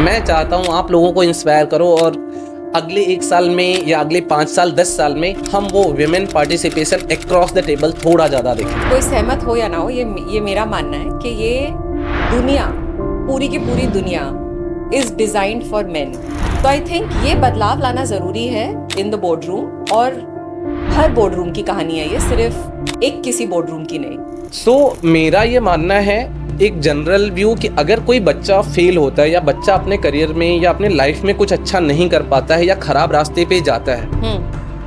मैं चाहता हूँ आप लोगों को इंस्पायर करो और अगले 1 साल में या अगले 5 साल 10 साल में हम वो women participation across the table थोड़ा ज़्यादा देखें। कोई सहमत हो या ना हो, ये मेरा मानना है कि ये दुनिया, पूरी की पूरी दुनिया इज डिजाइंड फॉर मेन। तो आई थिंक ये बदलाव लाना जरूरी है इन द बोर्ड रूम, और हर बोर्ड रूम की कहानी है ये, सिर्फ एक किसी बोर्ड रूम की नहीं। सो मेरा ये मानना है एक जनरल व्यू कि अगर कोई बच्चा फेल होता है या बच्चा अपने करियर में या अपने लाइफ में कुछ अच्छा नहीं कर पाता है या खराब रास्ते पे जाता है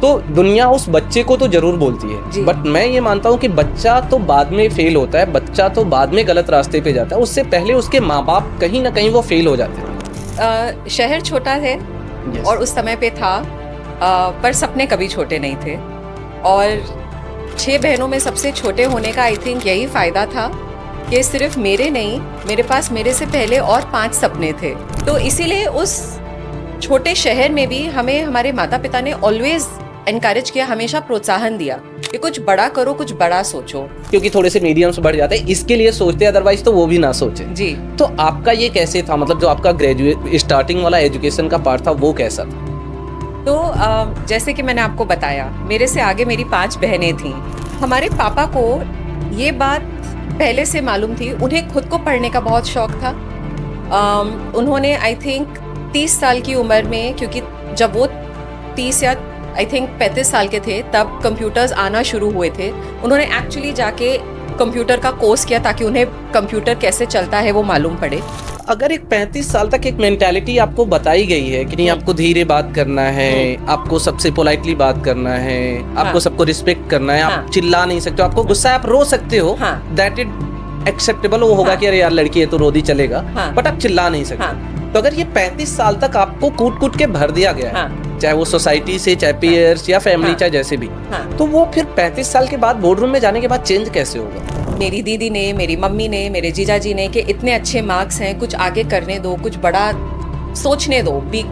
तो दुनिया उस बच्चे को तो जरूर बोलती है, बट मैं ये मानता हूँ कि बच्चा तो बाद में फेल होता है, बच्चा तो बाद में गलत रास्ते पे जाता है, उससे पहले उसके माँ बाप कहीं ना कहीं वो फेल हो जाते हैं। शहर छोटा है और उस समय पे था, पर सपने कभी छोटे नहीं थे। और 6 बहनों में सबसे छोटे होने का आई थिंक यही फायदा था कि सिर्फ मेरे नहीं, मेरे पास मेरे से पहले और 5 सपने थे। तो इसीलिए उस छोटे शहर में भी हमें हमारे माता पिता ने ऑलवेज एनकरेज किया, हमेशा प्रोत्साहन दिया कि कुछ बड़ा करो, कुछ बड़ा सोचो, क्योंकि थोड़े से मीडियम्स बढ़ जाते हैं इसके लिए सोचते, अदरवाइज तो वो भी ना सोचे जी। तो आपका ये कैसे था, मतलब जो आपका ग्रेजुएट स्टार्टिंग वाला एजुकेशन का पार्ट था वो कैसा था? तो जैसे कि मैंने आपको बताया, मेरे से आगे मेरी 5 बहनें थीं। हमारे पापा को ये बात पहले से मालूम थी, उन्हें खुद को पढ़ने का बहुत शौक था। उन्होंने आई थिंक 30 साल की उम्र में, क्योंकि जब वो 30 या आई थिंक 35 साल के थे तब कंप्यूटर्स आना शुरू हुए थे, उन्होंने एक्चुअली जाके कंप्यूटर का कोर्स किया ताकि उन्हें कंप्यूटर कैसे चलता है वो मालूम पड़े। अगर एक 35 साल तक एक मेंटालिटी आपको बताई गई है कि नहीं आपको धीरे बात करना है, आपको सबसे पोलाइटली बात करना है, आपको सबको रिस्पेक्ट करना है, आप चिल्ला नहीं सकते हो, आपको गुस्सा है आप रो सकते हो, दैट इज एक्सेप्टेबल, वो होगा कि अरे यार लड़की है तो रो दी चलेगा, बट आप चिल्ला नहीं सकते। तो अगर ये 35 साल तक आपको कूट कूट के भर दिया गया है, चाहे वो सोसाइटी से, चाहे पीयर्स या फैमिली, चाहे जैसे भी, तो वो फिर 35 साल के बाद बोर्ड रूम में जाने के बाद चेंज कैसे होगा? मेरी दीदी ने, मेरी मम्मी ने, मेरे जीजा जी ने कि इतने अच्छे मार्क्स हैं, कुछ आगे करने दो, कुछ बड़ा सोचने दो, बी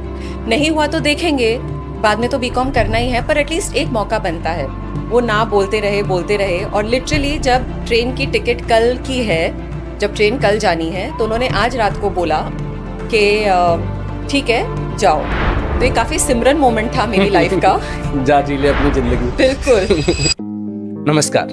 नहीं हुआ तो देखेंगे, बाद में तो बीकॉम करना ही है, पर एटलीस्ट एक मौका बनता है। वो ना बोलते रहे और लिटरली जब ट्रेन की टिकट कल की है, जब ट्रेन कल जानी है, तो उन्होंने आज रात को बोला कि ठीक है जाओ। तो ये काफी सिमरन मोमेंट था मेरी लाइफ का। जा जी ले अपनी जिंदगी। बिल्कुल। नमस्कार,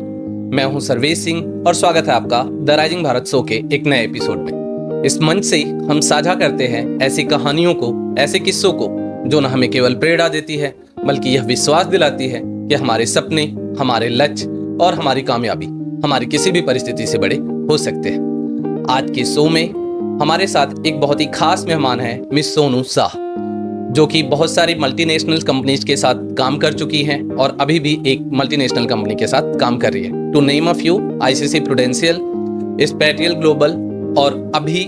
मैं हूं सर्वेश सिंह और स्वागत है आपका द राइजिंग भारत शो के एक नए एपिसोड में। इस मंच से हम साझा करते हैं ऐसी कहानियों को, ऐसे किस्सों को जो न हमें केवल प्रेरणा देती है बल्कि यह विश्वास दिलाती है कि हमारे सपने, हमारे लक्ष्य और हमारी कामयाबी हमारी किसी भी परिस्थिति से बड़े हो सकते हैं। आज के शो में हमारे साथ एक बहुत ही खास मेहमान है मिस सोनू शाह, जो कि बहुत सारी मल्टीनेशनल कंपनीज के साथ काम कर चुकी हैं और अभी भी एक मल्टीनेशनल कंपनी के साथ काम कर रही है। To name a few, ICC Prudential, spatial global, और अभी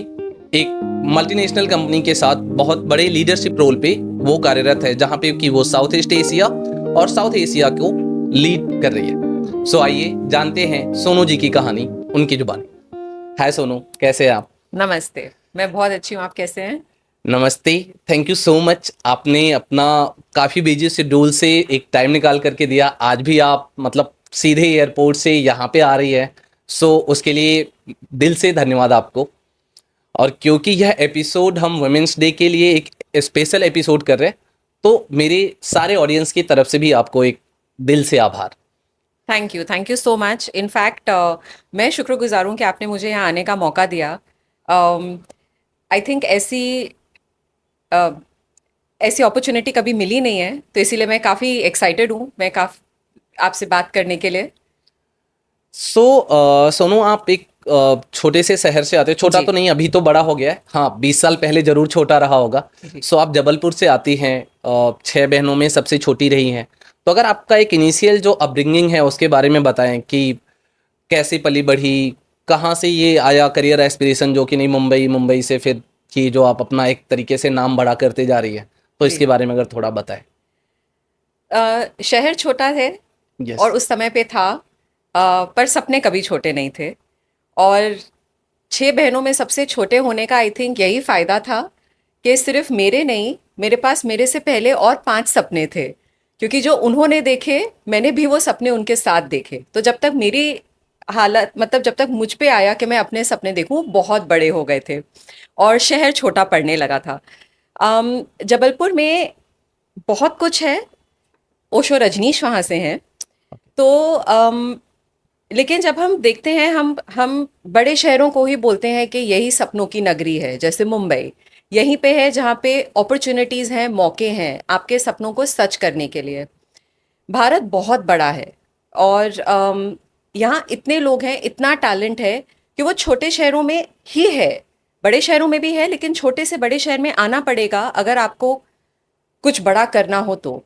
एक मल्टीनेशनल कंपनी के साथ बहुत बड़े लीडरशिप रोल पे वो कार्यरत है, जहां पे कि वो साउथ ईस्ट एशिया और साउथ एशिया को लीड कर रही है। सो आइए जानते हैं सोनू जी की कहानी उनकी जुबानी। हाय सोनू, कैसे हैं आप? नमस्ते, मैं बहुत अच्छी हूँ, आप कैसे हैं? नमस्ते, थैंक यू सो मच। आपने अपना काफ़ी बिजी शेड्यूल से एक टाइम निकाल करके दिया, आज भी आप मतलब सीधे एयरपोर्ट से यहाँ पे आ रही है, सो उसके लिए दिल से धन्यवाद आपको। और क्योंकि यह एपिसोड हम वुमेन्स डे के लिए एक स्पेशल एपिसोड कर रहे हैं, तो मेरे सारे ऑडियंस की तरफ से भी आपको एक दिल से आभार। Thank you so much. In fact मैं शुक्रगुजार हूँ कि आपने मुझे यहाँ आने का मौका दिया। आई थिंक ऐसी अपॉर्चुनिटी कभी मिली नहीं है, तो इसीलिए मैं काफ़ी एक्साइटेड हूँ, मैं आपसे बात करने के लिए। सोनू, आप एक छोटे से शहर से आते हैं, छोटा तो नहीं, अभी तो बड़ा हो गया है, हाँ 20 साल पहले जरूर छोटा रहा होगा। सो आप जबलपुर से आती हैं, 6 बहनों में सबसे छोटी रही हैं, तो अगर आपका एक इनिशियल जो अपब्रिंगिंग है उसके बारे में बताएं कि कैसे पली बढ़ी, कहाँ से ये आया करियर एस्पिरेशन, जो कि नहीं मुंबई से फिर कि जो आप अपना एक तरीके से नाम बड़ा करते जा रही है, तो इसके बारे में अगर थोड़ा बताएं। शहर छोटा है और उस समय पे था, पर सपने कभी छोटे नहीं थे। और 6 बहनों में सबसे छोटे होने का आई थिंक यही फायदा था कि सिर्फ मेरे नहीं, मेरे पास मेरे से पहले और 5 सपने थे, क्योंकि जो उन्होंने देखे मैंने भी वो सपने उनके साथ देखे। तो जब तक मेरी हालत मतलब जब तक मुझ पे आया कि मैं अपने सपने देखूं, बहुत बड़े हो गए थे और शहर छोटा पड़ने लगा था। जबलपुर में बहुत कुछ है, ओशो रजनीश वहाँ से हैं। तो लेकिन जब हम देखते हैं, हम बड़े शहरों को ही बोलते हैं कि यही सपनों की नगरी है, जैसे मुंबई यहीं पे है जहाँ पे अपॉर्चुनिटीज़ हैं, मौके हैं आपके सपनों को सच करने के लिए। भारत बहुत बड़ा है और यहाँ इतने लोग हैं, इतना टैलेंट है कि वो छोटे शहरों में ही है, बड़े शहरों में भी है, लेकिन छोटे से बड़े शहर में आना पड़ेगा अगर आपको कुछ बड़ा करना हो तो।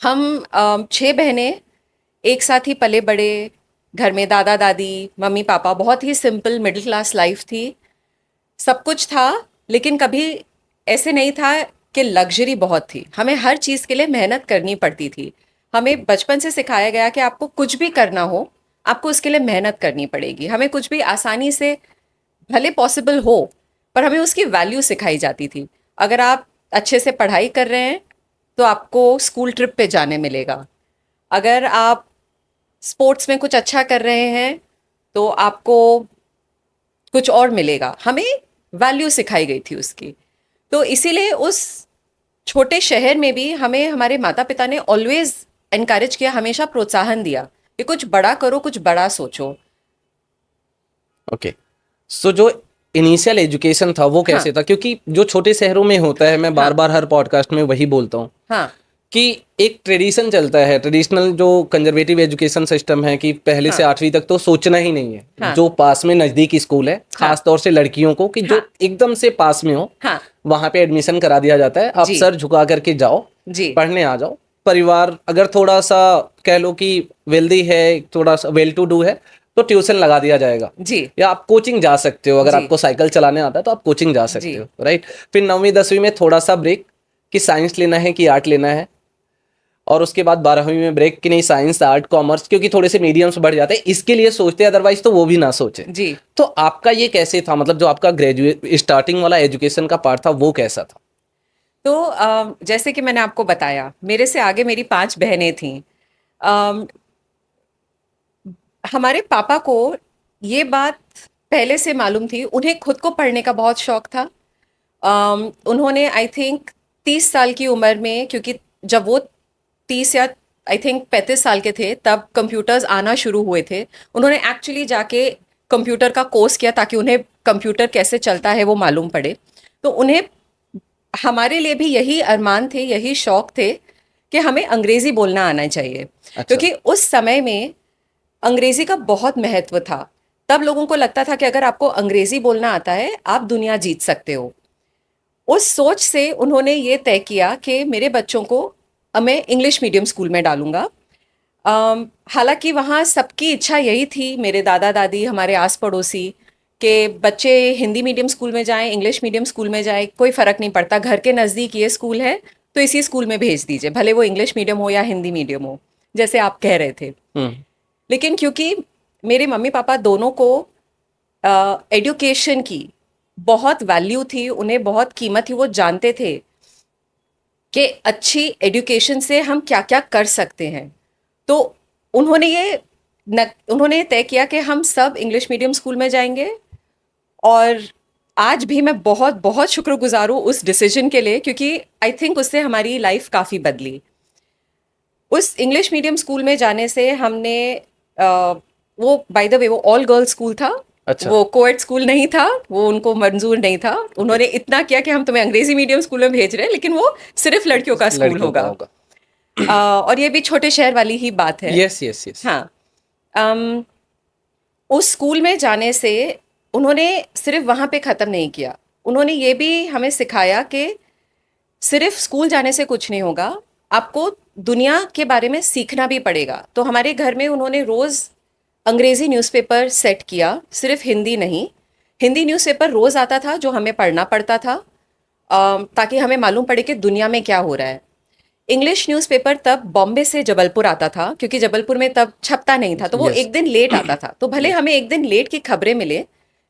हम 6 बहनें एक साथ ही पले बड़े, घर में दादा दादी मम्मी पापा, बहुत ही सिंपल मिडिल क्लास लाइफ थी। सब कुछ था, लेकिन कभी ऐसे नहीं था कि लग्जरी बहुत थी। हमें हर चीज़ के लिए मेहनत करनी पड़ती थी। हमें बचपन से सिखाया गया कि आपको कुछ भी करना हो, आपको उसके लिए मेहनत करनी पड़ेगी। हमें कुछ भी आसानी से भले पॉसिबल हो, पर हमें उसकी वैल्यू सिखाई जाती थी। अगर आप अच्छे से पढ़ाई कर रहे हैं तो आपको स्कूल ट्रिप पे जाने मिलेगा। अगर आप स्पोर्ट्स में कुछ अच्छा कर रहे हैं तो आपको कुछ और मिलेगा। हमें वैल्यू सिखाई गई थी उसकी। तो इसीलिए उस छोटे शहर में भी हमें हमारे माता पिता ने ऑलवेज एनकरेज किया, हमेशा प्रोत्साहन दिया कि कुछ बड़ा करो, कुछ बड़ा सोचो। ओके, सो जो इनिशियल एजुकेशन था वो कैसे था? क्योंकि जो छोटे शहरों में होता है, मैं बार बार हर पॉडकास्ट में वही बोलता हूँ हाँ कि एक ट्रेडिशन चलता है, ट्रेडिशनल जो कंजर्वेटिव एजुकेशन सिस्टम है कि पहले से 8वीं तक तो सोचना ही नहीं है। हाँ। जो पास में नजदीक स्कूल है, खास तौर से लड़कियों को, कि जो एकदम से पास में हो, हाँ वहां पे एडमिशन करा दिया जाता है। आप जी। सर झुका करके जाओ, जी पढ़ने आ जाओ। परिवार अगर थोड़ा सा कह लो कि वेल्दी है, थोड़ा सा वेल टू डू है, तो ट्यूशन लगा दिया जाएगा, जी या आप कोचिंग जा सकते हो। अगर जी। आपको साइकिल चलाने आता है तो आप कोचिंग जा सकते जी। हो, राइट। फिर 9वीं 10वीं में थोड़ा सा ब्रेक, कि साइंस लेना है कि आर्ट लेना है। और उसके बाद 12वीं में ब्रेक, कि नहीं साइंस आर्ट कॉमर्स, क्योंकि थोड़े से मीडियम्स बढ़ जाते हैं, इसके लिए सोचते हैं, अदरवाइज तो वो भी ना सोचे। जी। तो आपका ये कैसे था? मतलब जो आपका ग्रेजुएट स्टार्टिंग वाला एजुकेशन का पार्ट था वो कैसा था? तो जैसे कि मैंने आपको बताया, मेरे से आगे मेरी 5 बहनें थीं। अम, हमारे पापा को ये बात पहले से मालूम थी, उन्हें खुद को पढ़ने का बहुत शौक था। उन्होंने आई थिंक 30 साल की उम्र में, क्योंकि जब वो 30 या आई थिंक 35 साल के थे तब कंप्यूटर्स आना शुरू हुए थे। उन्होंने एक्चुअली जाके कंप्यूटर का कोर्स किया ताकि उन्हें कंप्यूटर कैसे चलता है वो मालूम पड़े। तो उन्हें, हमारे लिए भी यही अरमान थे, यही शौक थे कि हमें अंग्रेज़ी बोलना आना चाहिए। अच्छा। क्योंकि उस समय में अंग्रेज़ी का बहुत महत्व था। तब लोगों को लगता था कि अगर आपको अंग्रेज़ी बोलना आता है, आप दुनिया जीत सकते हो। उस सोच से उन्होंने ये तय किया कि मेरे बच्चों को मैं इंग्लिश मीडियम स्कूल में डालूंगा। हालांकि वहाँ सबकी इच्छा यही थी, मेरे दादा दादी, हमारे आस पड़ोसी, कि बच्चे हिंदी मीडियम स्कूल में जाएं, इंग्लिश मीडियम स्कूल में जाएं, कोई फ़र्क नहीं पड़ता, घर के नज़दीक ये स्कूल है तो इसी स्कूल में भेज दीजिए, भले वो इंग्लिश मीडियम हो या हिंदी मीडियम हो, जैसे आप कह रहे थे। लेकिन क्योंकि मेरे मम्मी पापा दोनों को एडुकेशन की बहुत वैल्यू थी, उन्हें बहुत कीमत थी, वो जानते थे कि अच्छी एजुकेशन से हम क्या क्या कर सकते हैं। तो उन्होंने तय किया कि हम सब इंग्लिश मीडियम स्कूल में जाएंगे। और आज भी मैं बहुत बहुत शुक्रगुजार हूँ उस डिसीजन के लिए, क्योंकि आई थिंक उससे हमारी लाइफ काफ़ी बदली। उस इंग्लिश मीडियम स्कूल में जाने से हमने वो बाय द वे वो ऑल गर्ल्स स्कूल था। अच्छा। वो कोएड स्कूल नहीं था, वो उनको मंजूर नहीं था। उन्होंने इतना किया कि हम तुम्हें अंग्रेजी मीडियम स्कूल में भेज रहे हैं, लेकिन वो सिर्फ लड़कियों का स्कूल लड़कियों का होगा। और ये भी छोटे शहर वाली ही बात है। Yes yes yes. हाँ। उस स्कूल में जाने से उन्होंने सिर्फ वहाँ पे ख़त्म नहीं किया, उन्होंने ये भी हमें सिखाया कि सिर्फ स्कूल जाने से कुछ नहीं होगा, आपको दुनिया के बारे में सीखना भी पड़ेगा। तो हमारे घर में उन्होंने रोज़ अंग्रेज़ी न्यूज़पेपर सेट किया, सिर्फ हिंदी नहीं। हिंदी न्यूज़पेपर रोज़ आता था जो हमें पढ़ना पड़ता था, ताकि हमें मालूम पड़े कि दुनिया में क्या हो रहा है। इंग्लिश न्यूज़पेपर तब बॉम्बे से जबलपुर आता था, क्योंकि जबलपुर में तब छपता नहीं था, तो वो Yes. एक दिन लेट आता था। तो भले हमें एक दिन लेट की खबरें मिले,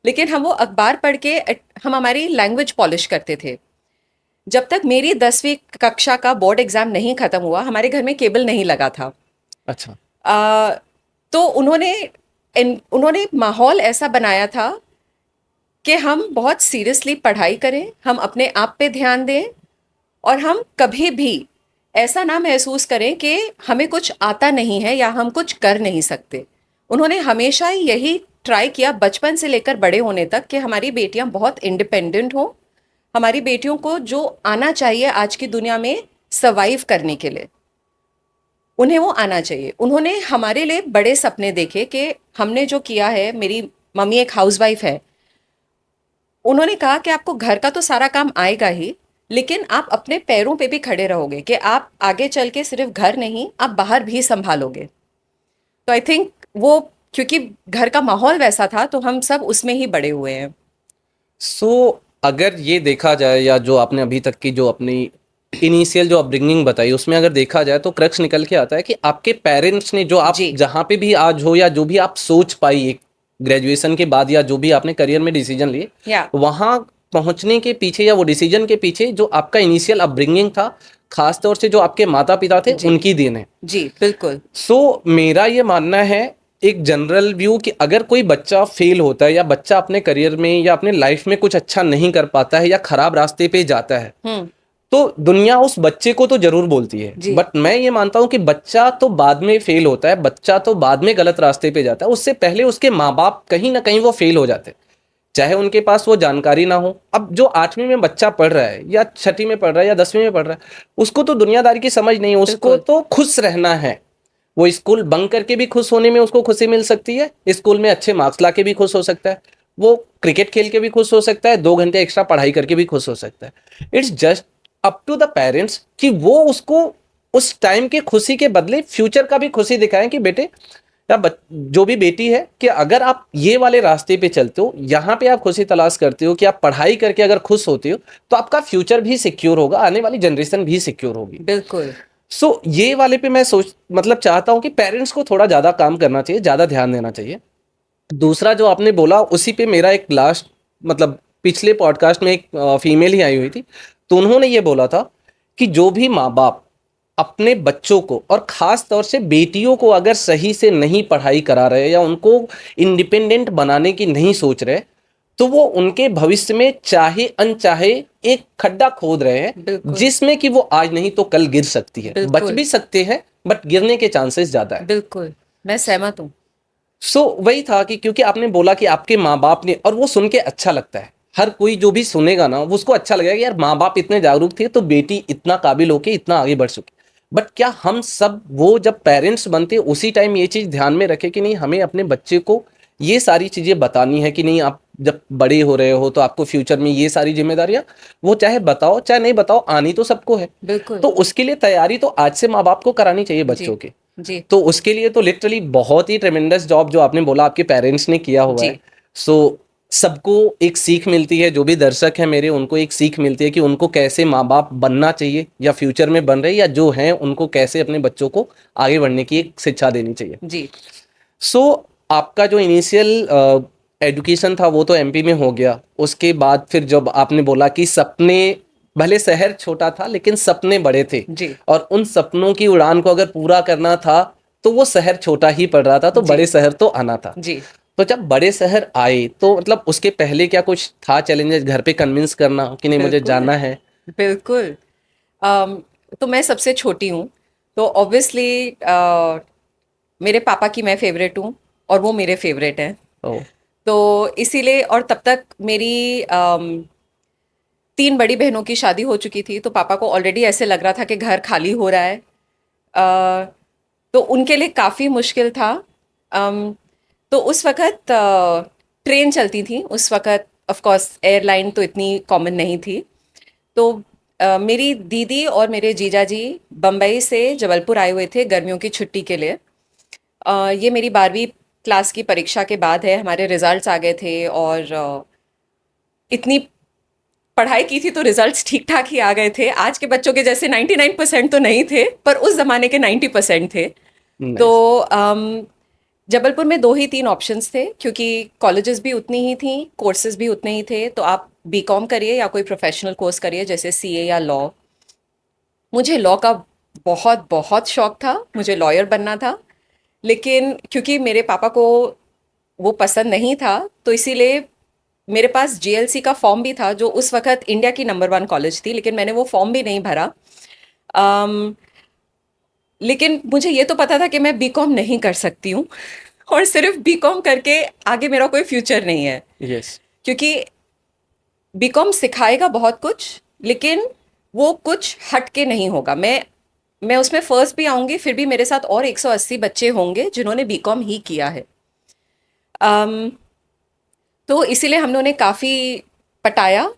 लेकिन हम वो अखबार पढ़ के हम हमारी लैंग्वेज पॉलिश करते थे। जब तक मेरी 10वीं कक्षा का बोर्ड एग्ज़ाम नहीं ख़त्म हुआ, हमारे घर में केबल नहीं लगा था। अच्छा। तो उन्होंने उन्होंने एक माहौल ऐसा बनाया था कि हम बहुत सीरियसली पढ़ाई करें, हम अपने आप पे ध्यान दें, और हम कभी भी ऐसा ना महसूस करें कि हमें कुछ आता नहीं है या हम कुछ कर नहीं सकते। उन्होंने हमेशा ही यही ट्राई किया बचपन से लेकर बड़े होने तक कि हमारी बेटियां बहुत इंडिपेंडेंट हो, हमारी बेटियों को जो आना चाहिए आज की दुनिया में सर्वाइव करने के लिए, उन्हें वो आना चाहिए। उन्होंने हमारे लिए बड़े सपने देखे कि हमने जो किया है, मेरी मम्मी एक हाउसवाइफ है, उन्होंने कहा कि आपको घर का तो सारा काम आएगा ही, लेकिन आप अपने पैरों पे भी खड़े रहोगे, कि आप आगे चल के सिर्फ घर नहीं, आप बाहर भी संभालोगे। तो आई थिंक वो, क्योंकि घर का माहौल वैसा था, तो हम सब उसमें ही बड़े हुए हैं। सो अगर ये देखा जाए, या जो आपने अभी तक की जो अपनी इनिशियल जो अपब्रिंगिंग बताई, उसमें अगर देखा जाए तो क्रक्स निकल के आता है कि आपके पेरेंट्स ने, जो आप जी। जहाँ पे भी आज हो या जो भी आप सोच पाई एक ग्रेजुएशन के बाद, या जो भी आपने करियर में डिसीजन लिए, या वहाँ पहुँचने के पीछे या वो डिसीजन के पीछे जो आपका इनिशियल अपब्रिंगिंग था, खास तौर से जो आपके माता पिता थे, जी। उनकी देन है। जी बिल्कुल। सो मेरा ये मानना है, एक जनरल व्यू, कि अगर कोई बच्चा फेल होता है या बच्चा अपने करियर में या अपने लाइफ में कुछ अच्छा नहीं कर पाता है या खराब रास्ते पे जाता है, हम्म। तो दुनिया उस बच्चे को तो जरूर बोलती है, जी। बट मैं ये मानता हूं कि बच्चा तो बाद में फेल होता है, बच्चा तो बाद में गलत रास्ते पे जाता है, उससे पहले उसके माँ बाप कहीं ना कहीं वो फेल हो जाते हैं, चाहे उनके पास वो जानकारी ना हो। अब जो 8वीं में बच्चा पढ़ रहा है या 6ठी में पढ़ रहा है या 10वीं में पढ़ रहा है, उसको तो दुनियादारी की समझ नहीं है, उसको बिल्कुल। तो खुश रहना है। वो स्कूल बंक करके भी खुश होने में उसको खुशी मिल सकती है, स्कूल में अच्छे मार्क्स ला के भी खुश हो सकता है, वो क्रिकेट खेल के भी खुश हो सकता है, 2 घंटे एक्स्ट्रा पढ़ाई करके भी खुश हो सकता है। It's just up to the parents कि वो उसको उस टाइम की खुशी के बदले फ्यूचर का भी खुशी दिखाएं, कि बेटे या जो भी बेटी है, कि अगर आप ये वाले रास्ते पे चलते हो, यहाँ पे आप खुशी तलाश करते हो, कि आप पढ़ाई करके अगर खुश होते हो, तो आपका फ्यूचर भी सिक्योर होगा, आने वाली जनरेशन भी सिक्योर होगी। बिल्कुल। सो ये वाले पे मैं मतलब चाहता हूँ कि पेरेंट्स को थोड़ा ज़्यादा काम करना चाहिए, ज़्यादा ध्यान देना चाहिए। दूसरा जो आपने बोला, उसी पे मेरा एक लास्ट, मतलब पिछले पॉडकास्ट में एक फीमेल ही आई हुई थी, तो उन्होंने ये बोला था कि जो भी माँ बाप अपने बच्चों को, और ख़ास तौर से बेटियों को, अगर सही से नहीं पढ़ाई करा रहे या उनको इंडिपेंडेंट बनाने की नहीं सोच रहे, तो वो उनके भविष्य में चाहे अनचाहे एक खड्डा खोद रहे हैं, बिल्कुल। जिसमें कि वो आज नहीं तो कल गिर सकती है। बिल्कुल। बच भी सकते हैं, बट गिरने के चांसेस ज़्यादा है। बिल्कुल, मैं सहमत हूँ। सो वही था कि क्योंकि आपने बोला कि आपके माँ बाप ने, और वो सुन के अच्छा लगता है, हर कोई जो भी सुनेगा ना, वो उसको अच्छा लगेगा कि यार माँ बाप इतने जागरूक थे, तो बेटी इतना काबिल होके इतना आगे बढ़ चुकी। बट क्या हम सब वो जब पेरेंट्स बनते उसी टाइम ये चीज़ ध्यान में रखे कि नहीं, हमें अपने बच्चे को ये सारी चीज़ें बतानी है कि नहीं, आप जब बड़े हो रहे हो तो आपको फ्यूचर में ये सारी जिम्मेदारियां, वो चाहे बताओ चाहे नहीं बताओ, आनी तो सबको है। बिल्कुल। तो उसके लिए तैयारी तो आज से माँ बाप को करानी चाहिए जी। बच्चों के। जी। तो उसके लिए तो लिटरली बहुत ही ट्रेमेंडस जॉब जो आपने बोला आपके पेरेंट्स ने किया हुआ जी। है। सो सबको एक सीख मिलती है, जो भी दर्शक है मेरे, उनको एक सीख मिलती है कि उनको कैसे माँ बाप बनना चाहिए, या फ्यूचर में बन रहे या जो हैं उनको कैसे अपने बच्चों को आगे बढ़ने की एक शिक्षा देनी चाहिए। जी। सो आपका जो इनिशियल एजुकेशन था वो तो एमपी में हो गया, उसके बाद फिर जब आपने बोला कि सपने, भले शहर छोटा था लेकिन सपने बड़े थे, जी। और उन सपनों की उड़ान को अगर पूरा करना था तो वो शहर छोटा ही पड़ रहा था, तो जी। बड़े शहर तो आना था। जी। तो जब बड़े शहर आए तो मतलब उसके पहले क्या कुछ था चैलेंजेस, घर पे कन्विंस करना कि नहीं मुझे बिल्कुल। जाना है? बिल्कुल। तो मैं सबसे छोटी हूँ, तो ऑब्वियसली मेरे पापा की मैं फेवरेट हूँ और वो मेरे फेवरेट हैं, ओ, तो इसीलिए। और तब तक मेरी 3 बड़ी बहनों की शादी हो चुकी थी, तो पापा को ऑलरेडी ऐसे लग रहा था कि घर खाली हो रहा है। तो उनके लिए काफ़ी मुश्किल था। तो उस वक़्त ट्रेन चलती थी, उस वक़्त ऑफ कोर्स एयरलाइन तो इतनी कॉमन नहीं थी। तो मेरी दीदी और मेरे जीजा जी बम्बई से जबलपुर आए हुए थे गर्मियों की छुट्टी के लिए। ये मेरी 12वीं क्लास की परीक्षा के बाद है, हमारे रिजल्ट्स आ गए थे, और इतनी पढ़ाई की थी तो रिजल्ट्स ठीक ठाक ही आ गए थे। आज के बच्चों के जैसे 99% तो नहीं थे, पर उस ज़माने के 90% थे। तो जबलपुर में 2 ही 3 ऑप्शंस थे, क्योंकि कॉलेजेस भी उतनी ही थी, कोर्सेज भी उतने ही थे। तो आप बीकॉम करिए या कोई प्रोफेशनल कोर्स करिए जैसे सीए या लॉ। मुझे लॉ का बहुत बहुत शौक था, मुझे लॉयर बनना था, लेकिन क्योंकि मेरे पापा को वो पसंद नहीं था, तो इसीलिए मेरे पास जीएलसी का फॉर्म भी था, जो उस वक्त इंडिया की नंबर 1 कॉलेज थी, लेकिन मैंने वो फॉर्म भी नहीं भरा। अम, लेकिन मुझे ये तो पता था कि मैं बीकॉम नहीं कर सकती हूँ और सिर्फ बीकॉम करके आगे मेरा कोई फ्यूचर नहीं है, यस। क्योंकि बीकॉम सिखाएगा बहुत कुछ, लेकिन वो कुछ हट के नहीं होगा। मैं उसमें फर्स्ट भी आऊंगी, फिर भी मेरे साथ और 180 बच्चे होंगे जिन्होंने बीकॉम ही किया है। अम, तो इसीलिए हम लोगों ने काफ़ी पटाया,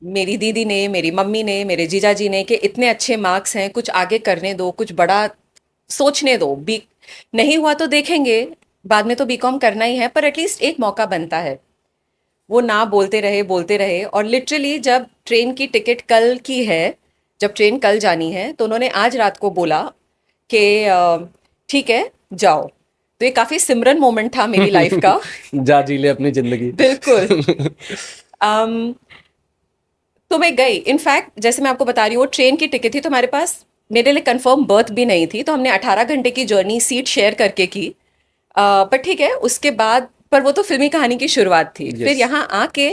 मेरी दीदी ने, मेरी मम्मी ने, मेरे जीजा जी ने, कि इतने अच्छे मार्क्स हैं, कुछ आगे करने दो, कुछ बड़ा सोचने दो। बी नहीं हुआ तो देखेंगे, बाद में तो बीकॉम करना ही है, पर एटलीस्ट एक मौका बनता है। वो ना बोलते रहे और लिटरली जब ट्रेन की टिकट कल की है, जब ट्रेन कल जानी है, तो उन्होंने आज रात को बोला कि ठीक है जाओ। तो ये काफ़ी सिमरन मोमेंट था मेरी लाइफ का। जा जी ले अपनी जिंदगी। बिल्कुल। अम, तो मैं गई। इनफैक्ट जैसे मैं आपको बता रही हूँ, ट्रेन की टिकट थी तो हमारे पास, मेरे लिए कंफर्म बर्थ भी नहीं थी, तो हमने 18 घंटे की जर्नी सीट शेयर करके की। पर ठीक है, उसके बाद, पर वो तो फिल्मी कहानी की शुरुआत थी। फिर Yes. यहाँ आके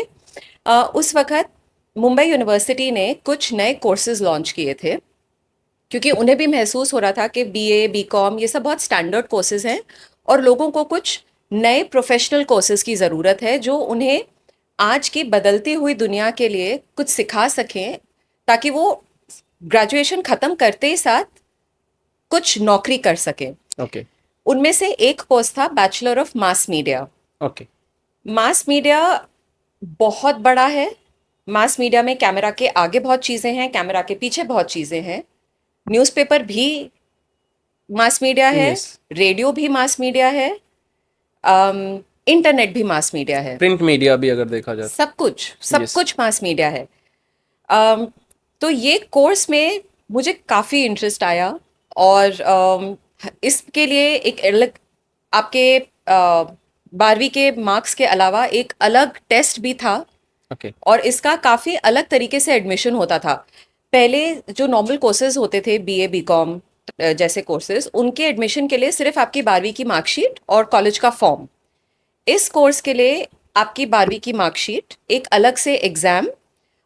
उस वक्त मुंबई यूनिवर्सिटी ने कुछ नए कोर्सेज लॉन्च किए थे, क्योंकि उन्हें भी महसूस हो रहा था कि बीए बीकॉम ये सब बहुत स्टैंडर्ड कोर्सेज हैं और लोगों को कुछ नए प्रोफेशनल कोर्सेज की ज़रूरत है, जो उन्हें आज की बदलती हुई दुनिया के लिए कुछ सिखा सकें, ताकि वो ग्रेजुएशन ख़त्म करते ही साथ कुछ नौकरी कर सकें। ओके। उनमें से एक कोर्स था bachelor of mass media. Okay. Mass media बहुत बड़ा है। मास मीडिया में कैमरा के आगे बहुत चीज़ें हैं, कैमरा के पीछे बहुत चीज़ें हैं। न्यूज़पेपर भी मास मीडिया है, Yes. रेडियो भी मास मीडिया है, इंटरनेट भी मास मीडिया है। प्रिंट मीडिया भी अगर देखा जाए। सब Yes. कुछ मास मीडिया है। अम, तो ये कोर्स में मुझे काफ़ी इंटरेस्ट आया, और इसके लिए एक अलग, आपके 12वीं के मार्क्स के अलावा एक अलग टेस्ट भी था, ओके। और इसका काफ़ी अलग तरीके से एडमिशन होता था। पहले जो नॉर्मल कोर्सेज होते थे, बीए बीकॉम जैसे कोर्सेज, उनके एडमिशन के लिए सिर्फ आपकी 12वीं की मार्कशीट और कॉलेज का फॉर्म। इस कोर्स के लिए आपकी 12वीं की मार्कशीट, एक अलग से एग्ज़ाम,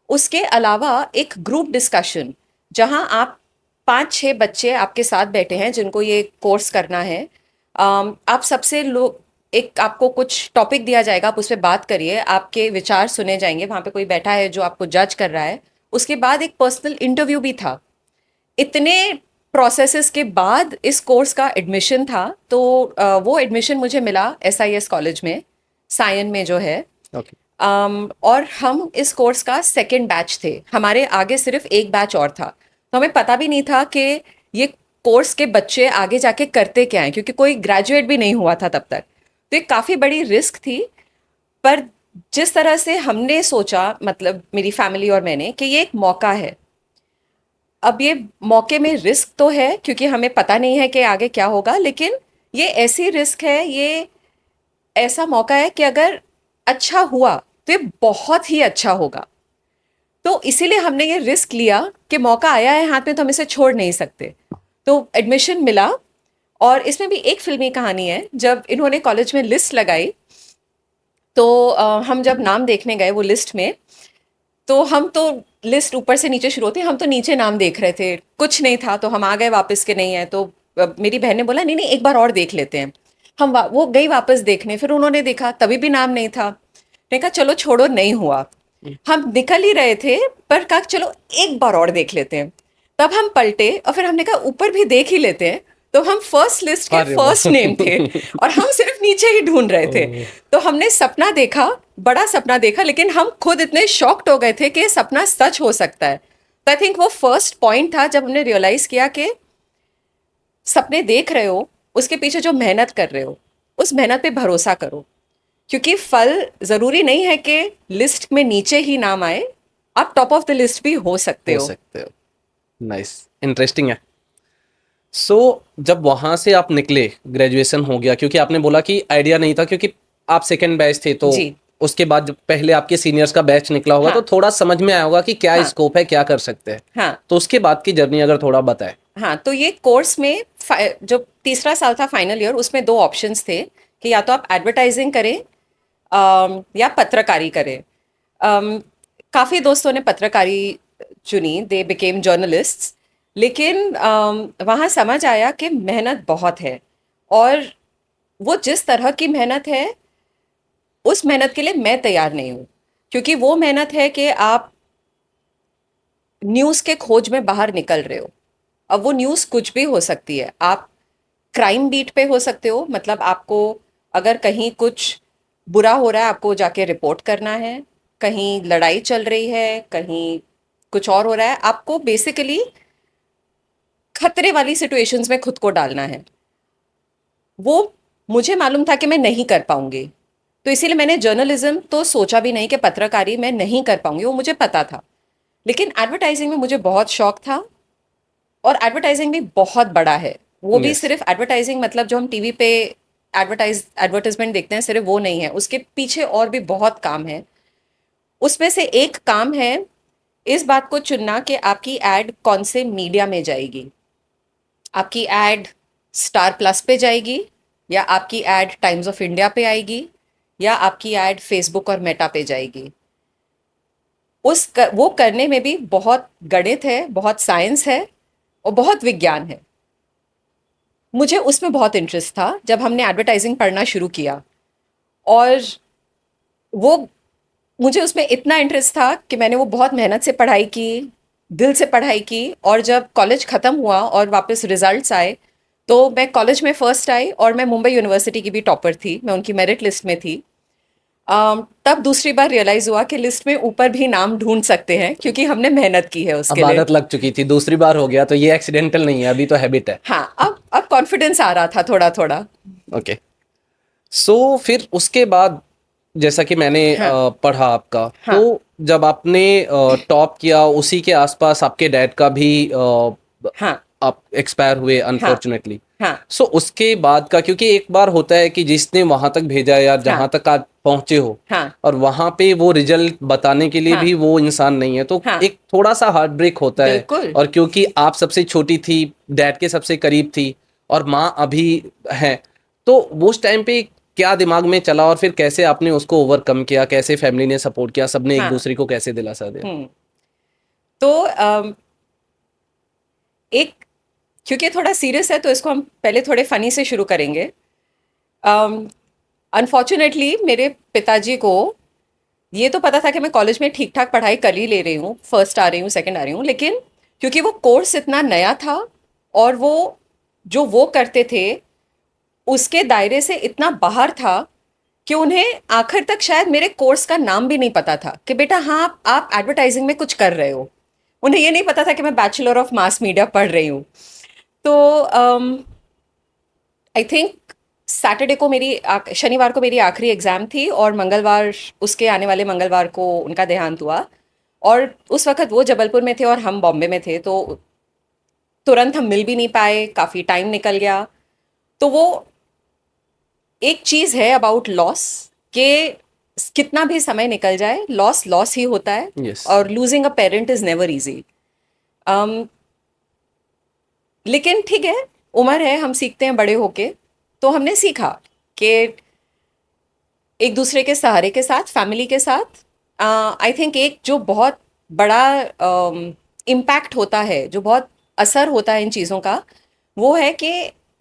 उसके अलावा एक ग्रुप डिस्कशन, जहां आप 5-6 बच्चे आपके साथ बैठे हैं जिनको ये कोर्स करना है। आप सबसे लोग, एक आपको कुछ टॉपिक दिया जाएगा, आप उस पर बात करिए, आपके विचार सुने जाएंगे, वहाँ पे कोई बैठा है जो आपको जज कर रहा है। उसके बाद एक पर्सनल इंटरव्यू भी था। इतने प्रोसेसेस के बाद इस कोर्स का एडमिशन था, तो वो एडमिशन मुझे मिला SIS कॉलेज में, सायन में जो है। ओके। और हम इस कोर्स का सेकंड बैच थे, हमारे आगे सिर्फ एक बैच और था। तो हमें पता भी नहीं था कि ये कोर्स के बच्चे आगे जाके करते क्या हैं, क्योंकि कोई ग्रेजुएट भी नहीं हुआ था तब तक। तो ये काफ़ी बड़ी रिस्क थी, पर जिस तरह से हमने सोचा, मतलब मेरी फैमिली और मैंने, कि ये एक मौका है। अब ये मौके में रिस्क तो है, क्योंकि हमें पता नहीं है कि आगे क्या होगा, लेकिन ये ऐसी रिस्क है, ये ऐसा मौका है कि अगर अच्छा हुआ तो ये बहुत ही अच्छा होगा। तो इसीलिए हमने ये रिस्क लिया कि मौका आया है हाथ में, तो हम इसे छोड़ नहीं सकते। तो एडमिशन मिला, और इसमें भी एक फिल्मी कहानी है। जब इन्होंने कॉलेज में लिस्ट लगाई, तो हम जब नाम देखने गए वो लिस्ट में, तो हम तो, लिस्ट ऊपर से नीचे शुरू होती है, हम तो नीचे नाम देख रहे थे, कुछ नहीं था, तो हम आ गए वापस के नहीं है। तो मेरी बहन ने बोला नहीं नहीं एक बार और देख लेते हैं। वो गई वापस देखने, फिर उन्होंने देखा, तभी भी नाम नहीं था। मैंने कहा चलो छोड़ो, नहीं हुआ। हम निकल ही रहे थे, पर कहा चलो एक बार और देख लेते हैं। तब हम पलटे और फिर हमने कहा ऊपर भी देख ही लेते हैं। तो हम फर्स्ट लिस्ट के अरे फर्स्ट वाह। नेम थे, और हम सिर्फ नीचे ही ढूंढ रहे थे। ओह। तो हमने सपना देखा, बड़ा सपना देखा, लेकिन हम खुद इतने शॉक्ड हो गए थे कि ये सपना सच हो सकता है। तो आई थिंक वो फर्स्ट पॉइंट था जब हमने रियलाइज किया कि सपने देख रहे हो, उसके पीछे जो मेहनत कर रहे हो, उस मेहनत पे भरोसा करो, क्योंकि फल जरूरी नहीं है कि लिस्ट में नीचे ही नाम आए, आप टॉप ऑफ द लिस्ट भी हो सकते हो। नाइस, इंटरेस्टिंग है। सो जब वहां से आप निकले, ग्रेजुएशन हो गया, क्योंकि आपने बोला कि आइडिया नहीं था, क्योंकि आप सेकंड बैच थे, तो जी। उसके बाद जब पहले आपके सीनियर्स का बैच निकला होगा, हाँ। तो थोड़ा समझ में आया होगा कि क्या हाँ। स्कोप है, क्या कर सकते हैं। हाँ तो उसके बाद की जर्नी अगर थोड़ा बताएं। हाँ, तो ये कोर्स में जो तीसरा साल था फाइनल ईयर, उसमें 2 ऑप्शंस थे कि या तो आप एडवर्टाइजिंग करें या पत्रकारी करें। काफ़ी दोस्तों ने पत्रकारी चुनी, दे बिकेम जर्नलिस्ट्स। लेकिन वहाँ समझ आया कि मेहनत बहुत है, और वो जिस तरह की मेहनत है उस मेहनत के लिए मैं तैयार नहीं हूँ। क्योंकि वो मेहनत है कि आप न्यूज़ के खोज में बाहर निकल रहे हो। अब वो न्यूज़ कुछ भी हो सकती है। आप क्राइम बीट पे हो सकते हो, मतलब आपको अगर कहीं कुछ बुरा हो रहा है आपको जाके रिपोर्ट करना है, कहीं लड़ाई चल रही है, कहीं कुछ और हो रहा है, आपको बेसिकली खतरे वाली सिचुएशंस में खुद को डालना है। वो मुझे मालूम था कि मैं नहीं कर पाऊंगी, तो इसीलिए मैंने जर्नलिज्म तो सोचा भी नहीं कि पत्रकारी मैं नहीं कर पाऊंगी, वो मुझे पता था। लेकिन एडवर्टाइजिंग में मुझे बहुत शौक था, और एडवर्टाइजिंग भी बहुत बड़ा है। वो भी यस। सिर्फ एडवर्टाइजिंग मतलब जो हम टीवी पे एडवर्टाइजमेंट देखते हैं सिर्फ वो नहीं है, उसके पीछे और भी बहुत काम है। उसमें से एक काम है इस बात को चुनना कि आपकी एड कौन से मीडिया में जाएगी। आपकी एड स्टार प्लस पे जाएगी, या आपकी एड टाइम्स ऑफ इंडिया पे आएगी, या आपकी एड फेसबुक और मेटा पे जाएगी। वो करने में भी बहुत गणित है, बहुत साइंस है, और बहुत विज्ञान है। मुझे उसमें बहुत इंटरेस्ट था जब हमने एडवर्टाइजिंग पढ़ना शुरू किया, और वो मुझे उसमें इतना इंटरेस्ट था कि मैंने वो बहुत मेहनत से पढ़ाई की, दिल से पढ़ाई की। और जब कॉलेज ख़त्म हुआ और वापस रिजल्ट्स आए, तो मैं कॉलेज में फर्स्ट आई, और मैं मुंबई यूनिवर्सिटी की भी टॉपर थी, मैं उनकी मेरिट लिस्ट में थी। तब दूसरी बार रियलाइज़ हुआ कि लिस्ट में ऊपर भी नाम ढूंढ सकते हैं, क्योंकि हमने मेहनत की है उसके अब लिए। आदत लग चुकी थी, दूसरी बार हो गया तो ये एक्सीडेंटल नहीं है, अभी तो हैबिट है। हाँ, अब कॉन्फिडेंस आ रहा था थोड़ा थोड़ा। ओके। सो फिर उसके बाद जैसा कि मैंने हाँ। पढ़ा आपका, हाँ। तो जब आपने टॉप किया उसी के आसपास आपके डैड का भी हाँ। आप एक्सपायर हुए हाँ। अनफॉर्चुनेटली। हाँ। सो उसके बाद का, क्योंकि एक बार होता है कि जिसने वहां तक भेजा या हाँ। जहां तक आप पहुंचे हो, हाँ। और वहां पे वो रिजल्ट बताने के लिए हाँ। भी वो इंसान नहीं है, तो हाँ। एक थोड़ा सा हार्ट ब्रेक होता है। बिल्कुल। और क्योंकि आप सबसे छोटी थी, डैड के सबसे करीब थी, और माँ अभी है, तो वो उस टाइम पे क्या दिमाग में चला, और फिर कैसे आपने उसको ओवरकम किया, कैसे फैमिली ने सपोर्ट किया, सबने एक हाँ। दूसरे को कैसे दिलासा दिया? हम्म। तो एक, क्योंकि थोड़ा सीरियस है तो इसको हम पहले थोड़े फनी से शुरू करेंगे। अनफॉर्चुनेटली मेरे पिताजी को ये तो पता था कि मैं कॉलेज में ठीक ठाक पढ़ाई कर ही ले रही हूँ, फर्स्ट आ रही हूँ, सेकंड आ रही हूँ, लेकिन क्योंकि वो कोर्स इतना नया था, और वो जो वो करते थे उसके दायरे से इतना बाहर था, कि उन्हें आखिर तक शायद मेरे कोर्स का नाम भी नहीं पता था कि बेटा हाँ आप एडवर्टाइजिंग में कुछ कर रहे हो। उन्हें ये नहीं पता था कि मैं बैचलर ऑफ मास मीडिया पढ़ रही हूँ। तो आई थिंक सैटरडे को शनिवार को मेरी आखिरी एग्ज़ाम थी, और मंगलवार, उसके आने वाले मंगलवार को उनका देहांत हुआ। और उस वक्त वो जबलपुर में थे और हम बॉम्बे में थे, तो तुरंत हम मिल भी नहीं पाए, काफ़ी टाइम निकल गया। तो वो एक चीज़ है अबाउट लॉस, कि कितना भी समय निकल जाए, लॉस लॉस ही होता है। यस। और losing a parent is never easy. लेकिन ठीक है, उम्र है, हम सीखते हैं बड़े होके। तो हमने सीखा कि एक दूसरे के सहारे के साथ, फैमिली के साथ, आई थिंक एक जो बहुत बड़ा इम्पैक्ट होता है, जो बहुत असर होता है इन चीज़ों का, वो है कि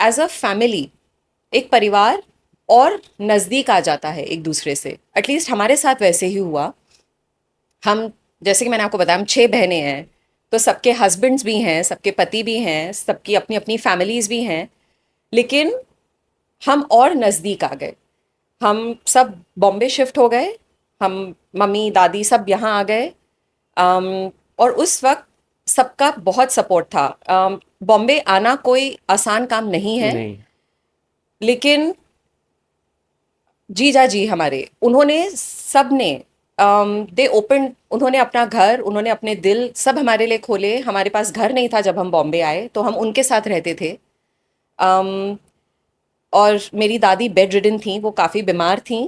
एज अ फैमिली, एक परिवार और नज़दीक आ जाता है एक दूसरे से। एटलीस्ट हमारे साथ वैसे ही हुआ। हम, जैसे कि मैंने आपको बताया, हम 6 बहनें हैं, तो सबके हस्बैंड्स भी हैं, सबके पति भी हैं, सबकी अपनी अपनी फैमिलीज भी हैं। लेकिन हम और नज़दीक आ गए। हम सब बॉम्बे शिफ्ट हो गए, हम मम्मी दादी सब यहाँ आ गए। और उस वक्त सबका बहुत सपोर्ट था। बॉम्बे आना कोई आसान काम नहीं है, नहीं। लेकिन जीजा जी हमारे, उन्होंने सब ने दे ओपन, उन्होंने अपना घर, उन्होंने अपने दिल सब हमारे लिए खोले। हमारे पास घर नहीं था जब हम बॉम्बे आए, तो हम उनके साथ रहते थे। अम, और मेरी दादी बेड रिडन थी, वो काफ़ी बीमार थी,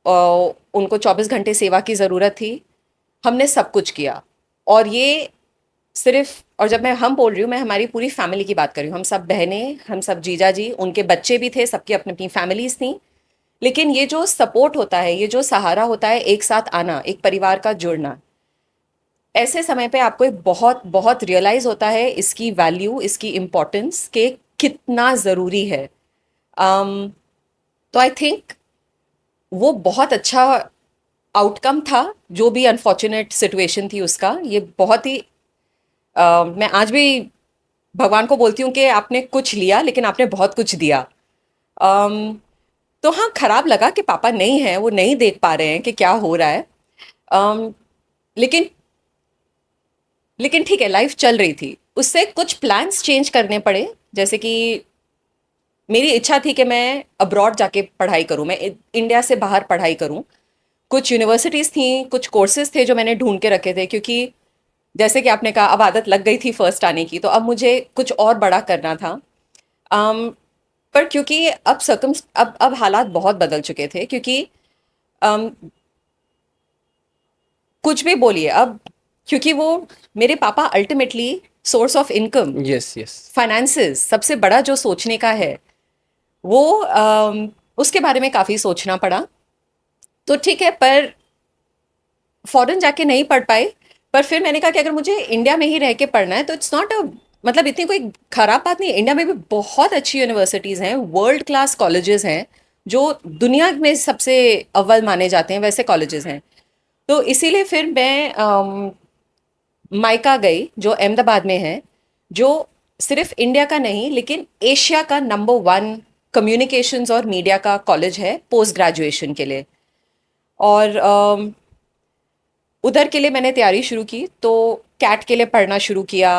और उनको 24 घंटे सेवा की ज़रूरत थी। हमने सब कुछ किया। और ये सिर्फ, और जब मैं हम बोल रही हूँ, मैं हमारी पूरी फैमिली की बात कर रही हूँ। हम सब बहनें, हम सब जीजा जी, उनके बच्चे भी थे, सबकी अपनी अपनी फैमिलीज थी। लेकिन ये जो सपोर्ट होता है, ये जो सहारा होता है, एक साथ आना, एक परिवार का जुड़ना, ऐसे समय पे आपको एक बहुत बहुत रियलाइज होता है इसकी वैल्यू, इसकी इम्पोर्टेंस के कितना ज़रूरी है। तो आई थिंक वो बहुत अच्छा आउटकम था, जो भी अनफॉर्चुनेट सिचुएशन थी उसका। ये बहुत ही मैं आज भी भगवान को बोलती हूँ कि आपने कुछ लिया लेकिन आपने बहुत कुछ दिया। अम, तो हाँ, खराब लगा कि पापा नहीं है, वो नहीं देख पा रहे हैं कि क्या हो रहा है। अम, लेकिन लेकिन ठीक है, लाइफ चल रही थी, उससे कुछ प्लान्स चेंज करने पड़े। जैसे कि मेरी इच्छा थी कि मैं अब्रॉड जाके पढ़ाई करूं, मैं इंडिया से बाहर पढ़ाई करूं। कुछ यूनिवर्सिटीज़ थी, कुछ कोर्सेज थे जो मैंने ढूंढ के रखे थे, क्योंकि जैसे कि आपने कहा अब आदत लग गई थी फर्स्ट आने की, तो अब मुझे कुछ और बड़ा करना था। अम, पर क्योंकि अब हालात बहुत बदल चुके थे, क्योंकि अम, कुछ भी बोलिए अब, क्योंकि वो मेरे पापा ultimately source of income, yes yes. Finances, सबसे बड़ा जो सोचने का है वो उसके बारे में काफ़ी सोचना पड़ा। तो ठीक है, पर फॉरेन जाके नहीं पढ़ पाए। पर फिर मैंने कहा कि अगर मुझे इंडिया में ही रह के पढ़ना है तो इट्स नॉट अ, मतलब इतनी कोई खराब बात नहीं है। इंडिया में भी बहुत अच्छी यूनिवर्सिटीज़ हैं, वर्ल्ड क्लास कॉलेजेस हैं, जो दुनिया में सबसे अव्वल माने जाते हैं, वैसे कॉलेजेस हैं। तो इसीलिए फिर मैं माइका गई, जो अहमदाबाद में है, जो सिर्फ इंडिया का नहीं लेकिन एशिया का नंबर वन कम्युनिकेशंस और मीडिया का कॉलेज है पोस्ट ग्रेजुएशन के लिए। और उधर के लिए मैंने तैयारी शुरू की, तो कैट के लिए पढ़ना शुरू किया।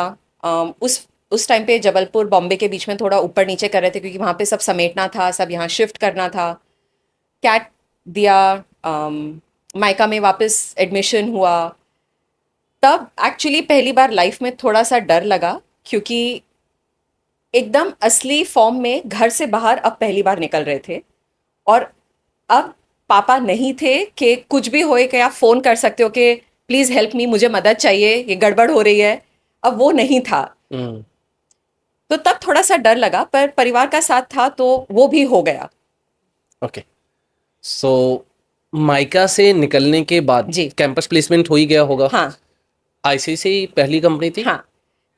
उस टाइम पे जबलपुर बॉम्बे के बीच में थोड़ा ऊपर नीचे कर रहे थे, क्योंकि वहाँ पे सब समेटना था, सब यहाँ शिफ्ट करना था। कैट दिया, माइका में वापस एडमिशन हुआ। तब एक्चुअली पहली बार लाइफ में थोड़ा सा डर लगा, क्योंकि एकदम असली फॉर्म में घर से बाहर अब पहली बार निकल रहे थे। और अब पापा नहीं थे कि कुछ भी होए कि आप फ़ोन कर सकते हो कि प्लीज़ हेल्प मी, मुझे मदद चाहिए, ये गड़बड़ हो रही है। अब वो नहीं था। हम्म। तो तब थोड़ा सा डर लगा, पर परिवार का साथ था तो वो भी हो गया। ओके। सो माइका से निकलने के बाद जी। कैंपस प्लेसमेंट हो ही गया होगा। हाँ आईसीआईसीआई पहली कंपनी थी। हाँ,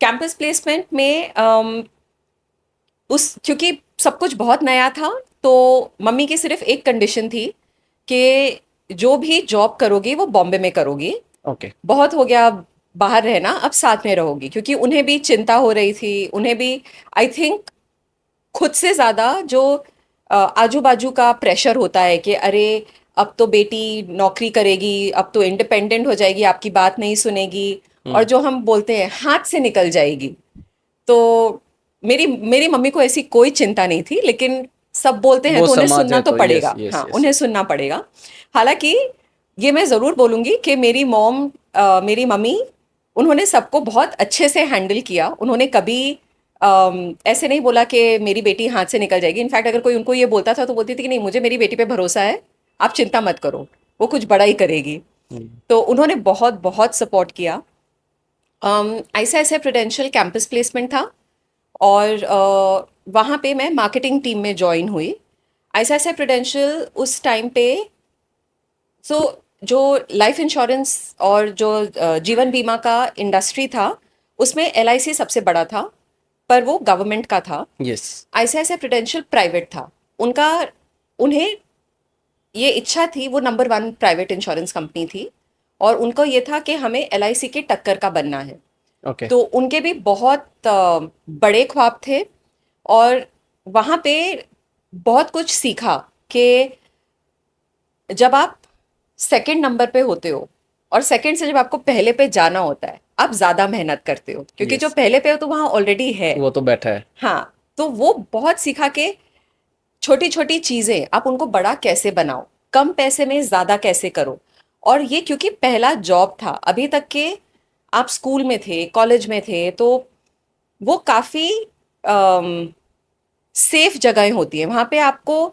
कैंपस प्लेसमेंट में क्योंकि सब कुछ बहुत नया था, तो मम्मी की सिर्फ एक कंडीशन थी कि जो भी जॉब करोगी वो बॉम्बे में करोगी। ओके। बहुत हो गया बाहर रहना, अब साथ में रहोगी, क्योंकि उन्हें भी चिंता हो रही थी। उन्हें भी आई थिंक खुद से ज़्यादा जो आजू बाजू का प्रेशर होता है कि अरे अब तो बेटी नौकरी करेगी, अब तो इंडिपेंडेंट हो जाएगी, आपकी बात नहीं सुनेगी, और जो हम बोलते हैं हाथ से निकल जाएगी। तो मेरी मेरी मम्मी को ऐसी कोई चिंता नहीं थी, लेकिन सब बोलते हैं वो तो उन्हें समाज सुनना है तो तो पड़ेगा। यस यस हाँ, यस। उन्हें सुनना पड़ेगा। हालांकि ये मैं ज़रूर बोलूँगी कि मेरी मेरी मम्मी, उन्होंने सबको बहुत अच्छे से हैंडल किया। उन्होंने कभी ऐसे नहीं बोला कि मेरी बेटी हाथ से निकल जाएगी। इनफैक्ट अगर कोई उनको ये बोलता था तो बोलती थी कि नहीं, मुझे मेरी बेटी पे भरोसा है, आप चिंता मत करो, वो कुछ बड़ा ही करेगी। तो उन्होंने बहुत बहुत सपोर्ट किया। आईसीआईसीआई प्रूडेंशियल कैंपस प्लेसमेंट था, और वहाँ पे मैं मार्केटिंग टीम में ज्वाइन हुई। आईसीआईसीआई प्रूडेंशियल उस टाइम पे, सो जो लाइफ इंश्योरेंस और जो जीवन बीमा का इंडस्ट्री था, उसमें एलआईसी सबसे बड़ा था, पर वो गवर्नमेंट का था। यस। आईसीआईसीआई प्रूडेंशियल प्राइवेट था। उनका उन्हें ये इच्छा थी, वो number one private insurance company थी, और उनको ये था कि हमें एलआईसी के टक्कर का बनना है। ओके। तो उनके भी बहुत बड़े ख्वाब थे, और वहाँ पे बहुत कुछ सीखा कि जब आप सेकंड नंबर पे होते हो और सेकंड से जब आपको पहले पे जाना होता है, आप ज़्यादा मेहनत करते हो, क्योंकि Yes. जो पहले पे हो तो वहाँ ऑलरेडी है। वो तो बैठा है। हाँ, तो वो बहुत सीखा कि छोटी छोटी चीज़ें आप उनको बड़ा कैसे बनाओ, कम पैसे में ज़्यादा कैसे करो। और ये क्योंकि पहला जॉब था, अभी तक के आप स्कूल में थे, कॉलेज में थे, तो वो काफ़ी सेफ जगहें होती हैं। वहाँ पे आपको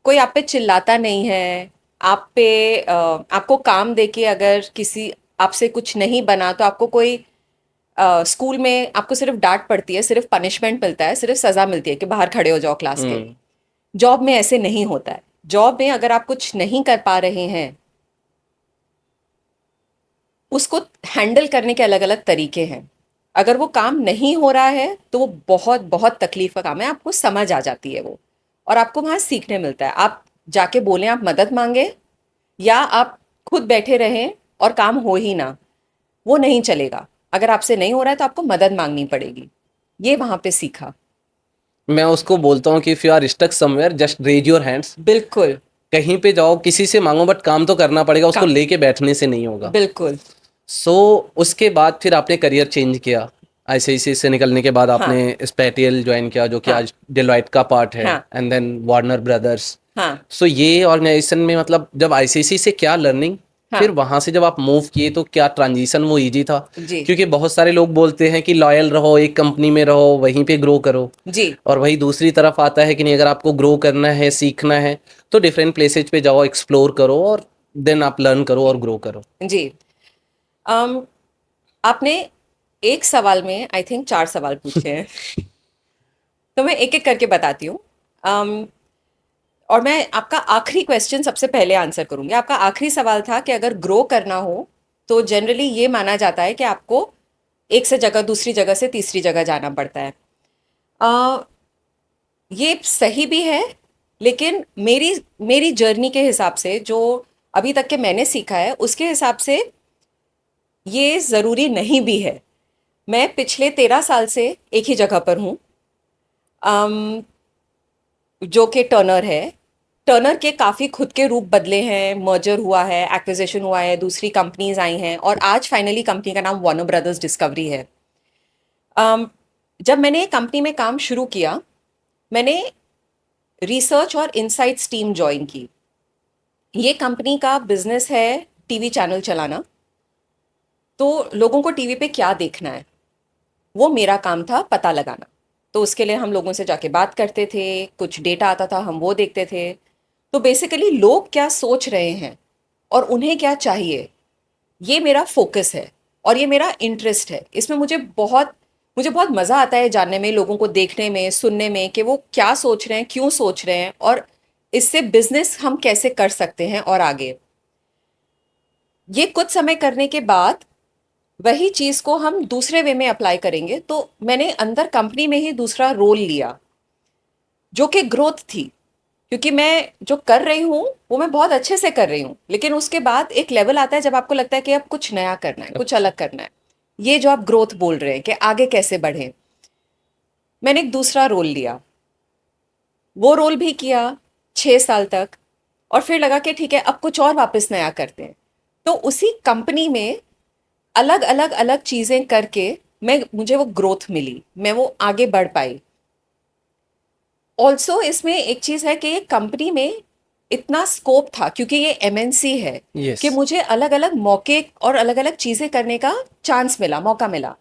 कोई आप पे चिल्लाता नहीं है। आप पे आपको काम देके अगर किसी आपसे कुछ नहीं बना तो आपको कोई स्कूल में आपको सिर्फ डांट पड़ती है, सिर्फ पनिशमेंट मिलता है, सिर्फ सज़ा मिलती है कि बाहर खड़े हो जाओ क्लास के। जॉब में ऐसे नहीं होता है। जॉब में अगर आप कुछ नहीं कर पा रहे हैं, उसको हैंडल करने के अलग अलग तरीके हैं। अगर वो काम नहीं हो रहा है तो वो बहुत बहुत तकलीफ का काम है, आपको समझ आ जाती है वो, और आपको वहाँ सीखने मिलता है। आप जाके बोलें, आप मदद मांगे, या आप खुद बैठे रहें और काम हो ही ना, वो नहीं चलेगा। अगर आपसे नहीं हो रहा है तो आपको मदद मांगनी पड़ेगी। ये वहाँ पे सीखा। मैं उसको बोलता हूँ कि if you are stuck somewhere just raise your hands. बिल्कुल। कहीं पे जाओ, किसी से मांगो, बट काम तो करना पड़ेगा, उसको काम। लेके बैठने से नहीं होगा। बिल्कुल। सो उसके बाद फिर आपने करियर चेंज किया। आईसीआईसीआई से निकलने के बाद हाँ। आपने स्पेटियल ज्वाइन किया, जो कि हाँ। आज डेलॉयट का पार्ट है, हाँ। And then Warner Brothers. हाँ। सो ये ऑर्गेनाइजेशन में मतलब जब आईसीआईसीआई से क्या लर्निंग, फिर हाँ। वहाँ से जब आप मूव किए तो क्या ट्रांजिशन वो इजी था? जी। क्योंकि बहुत सारे लोग बोलते हैं कि लॉयल रहो, एक कंपनी में रहो, वहीं पे ग्रो करो। जी। और वही दूसरी तरफ आता है कि नहीं, अगर आपको ग्रो करना है, सीखना है, तो डिफरेंट प्लेसेज पे जाओ, एक्सप्लोर करो, और देन आप लर्न करो और ग्रो करो। जी। अम आपने एक सवाल में आई थिंक 4 सवाल पूछे हैं। तो मैं एक एक करके बताती हूँ। अम, और मैं आपका आखिरी क्वेश्चन सबसे पहले आंसर करूंगी। आपका आखिरी सवाल था कि अगर ग्रो करना हो तो जनरली ये माना जाता है कि आपको एक से जगह दूसरी जगह से तीसरी जगह जाना पड़ता है। अ, ये सही भी है, लेकिन मेरी मेरी जर्नी के हिसाब से, जो अभी तक के मैंने सीखा है उसके हिसाब से, ये ज़रूरी नहीं भी है। मैं पिछले 13 साल से एक ही जगह पर हूँ, अम, जो कि टर्नर है। टर्नर के काफ़ी खुद के रूप बदले हैं, मर्जर हुआ है, एक्विजिशन हुआ है, दूसरी कंपनीज आई हैं, और आज फाइनली कंपनी का नाम वार्नर ब्रदर्स डिस्कवरी है। जब मैंने कंपनी में काम शुरू किया, मैंने रिसर्च और इनसाइट्स टीम ज्वाइन की। ये कंपनी का बिजनेस है टीवी चैनल चलाना, तो लोगों को टीवी पे क्या देखना है वो मेरा काम था पता लगाना। तो उसके लिए हम लोगों से जाके बात करते थे, कुछ डेटा आता था, हम वो देखते थे। तो बेसिकली लोग क्या सोच रहे हैं और उन्हें क्या चाहिए, ये मेरा फोकस है और ये मेरा इंटरेस्ट है। इसमें मुझे बहुत मज़ा आता है जानने में, लोगों को देखने में, सुनने में, कि वो क्या सोच रहे हैं, क्यों सोच रहे हैं, और इससे बिजनेस हम कैसे कर सकते हैं और आगे। ये कुछ समय करने के बाद वही चीज़ को हम दूसरे वे में अप्लाई करेंगे। तो मैंने अंदर कंपनी में ही दूसरा रोल लिया, जो कि ग्रोथ थी, क्योंकि मैं जो कर रही हूँ वो मैं बहुत अच्छे से कर रही हूँ, लेकिन उसके बाद एक लेवल आता है जब आपको लगता है कि अब कुछ नया करना है, कुछ अलग करना है। ये जो आप ग्रोथ बोल रहे हैं कि आगे कैसे बढ़े, मैंने एक दूसरा रोल लिया। वो रोल भी किया 6 साल तक, और फिर लगा कि ठीक है अब कुछ और वापस नया करते हैं। तो उसी कंपनी में अलग अलग अलग चीज़ें करके मुझे वो ग्रोथ मिली, मैं वो आगे बढ़ पाई। ऑल्सो इसमें एक चीज़ है कि ये कंपनी में इतना स्कोप था, क्योंकि ये एमएनसी है, यस। कि मुझे अलग अलग मौके और अलग अलग चीज़ें करने का चांस मिला, मौका मिला।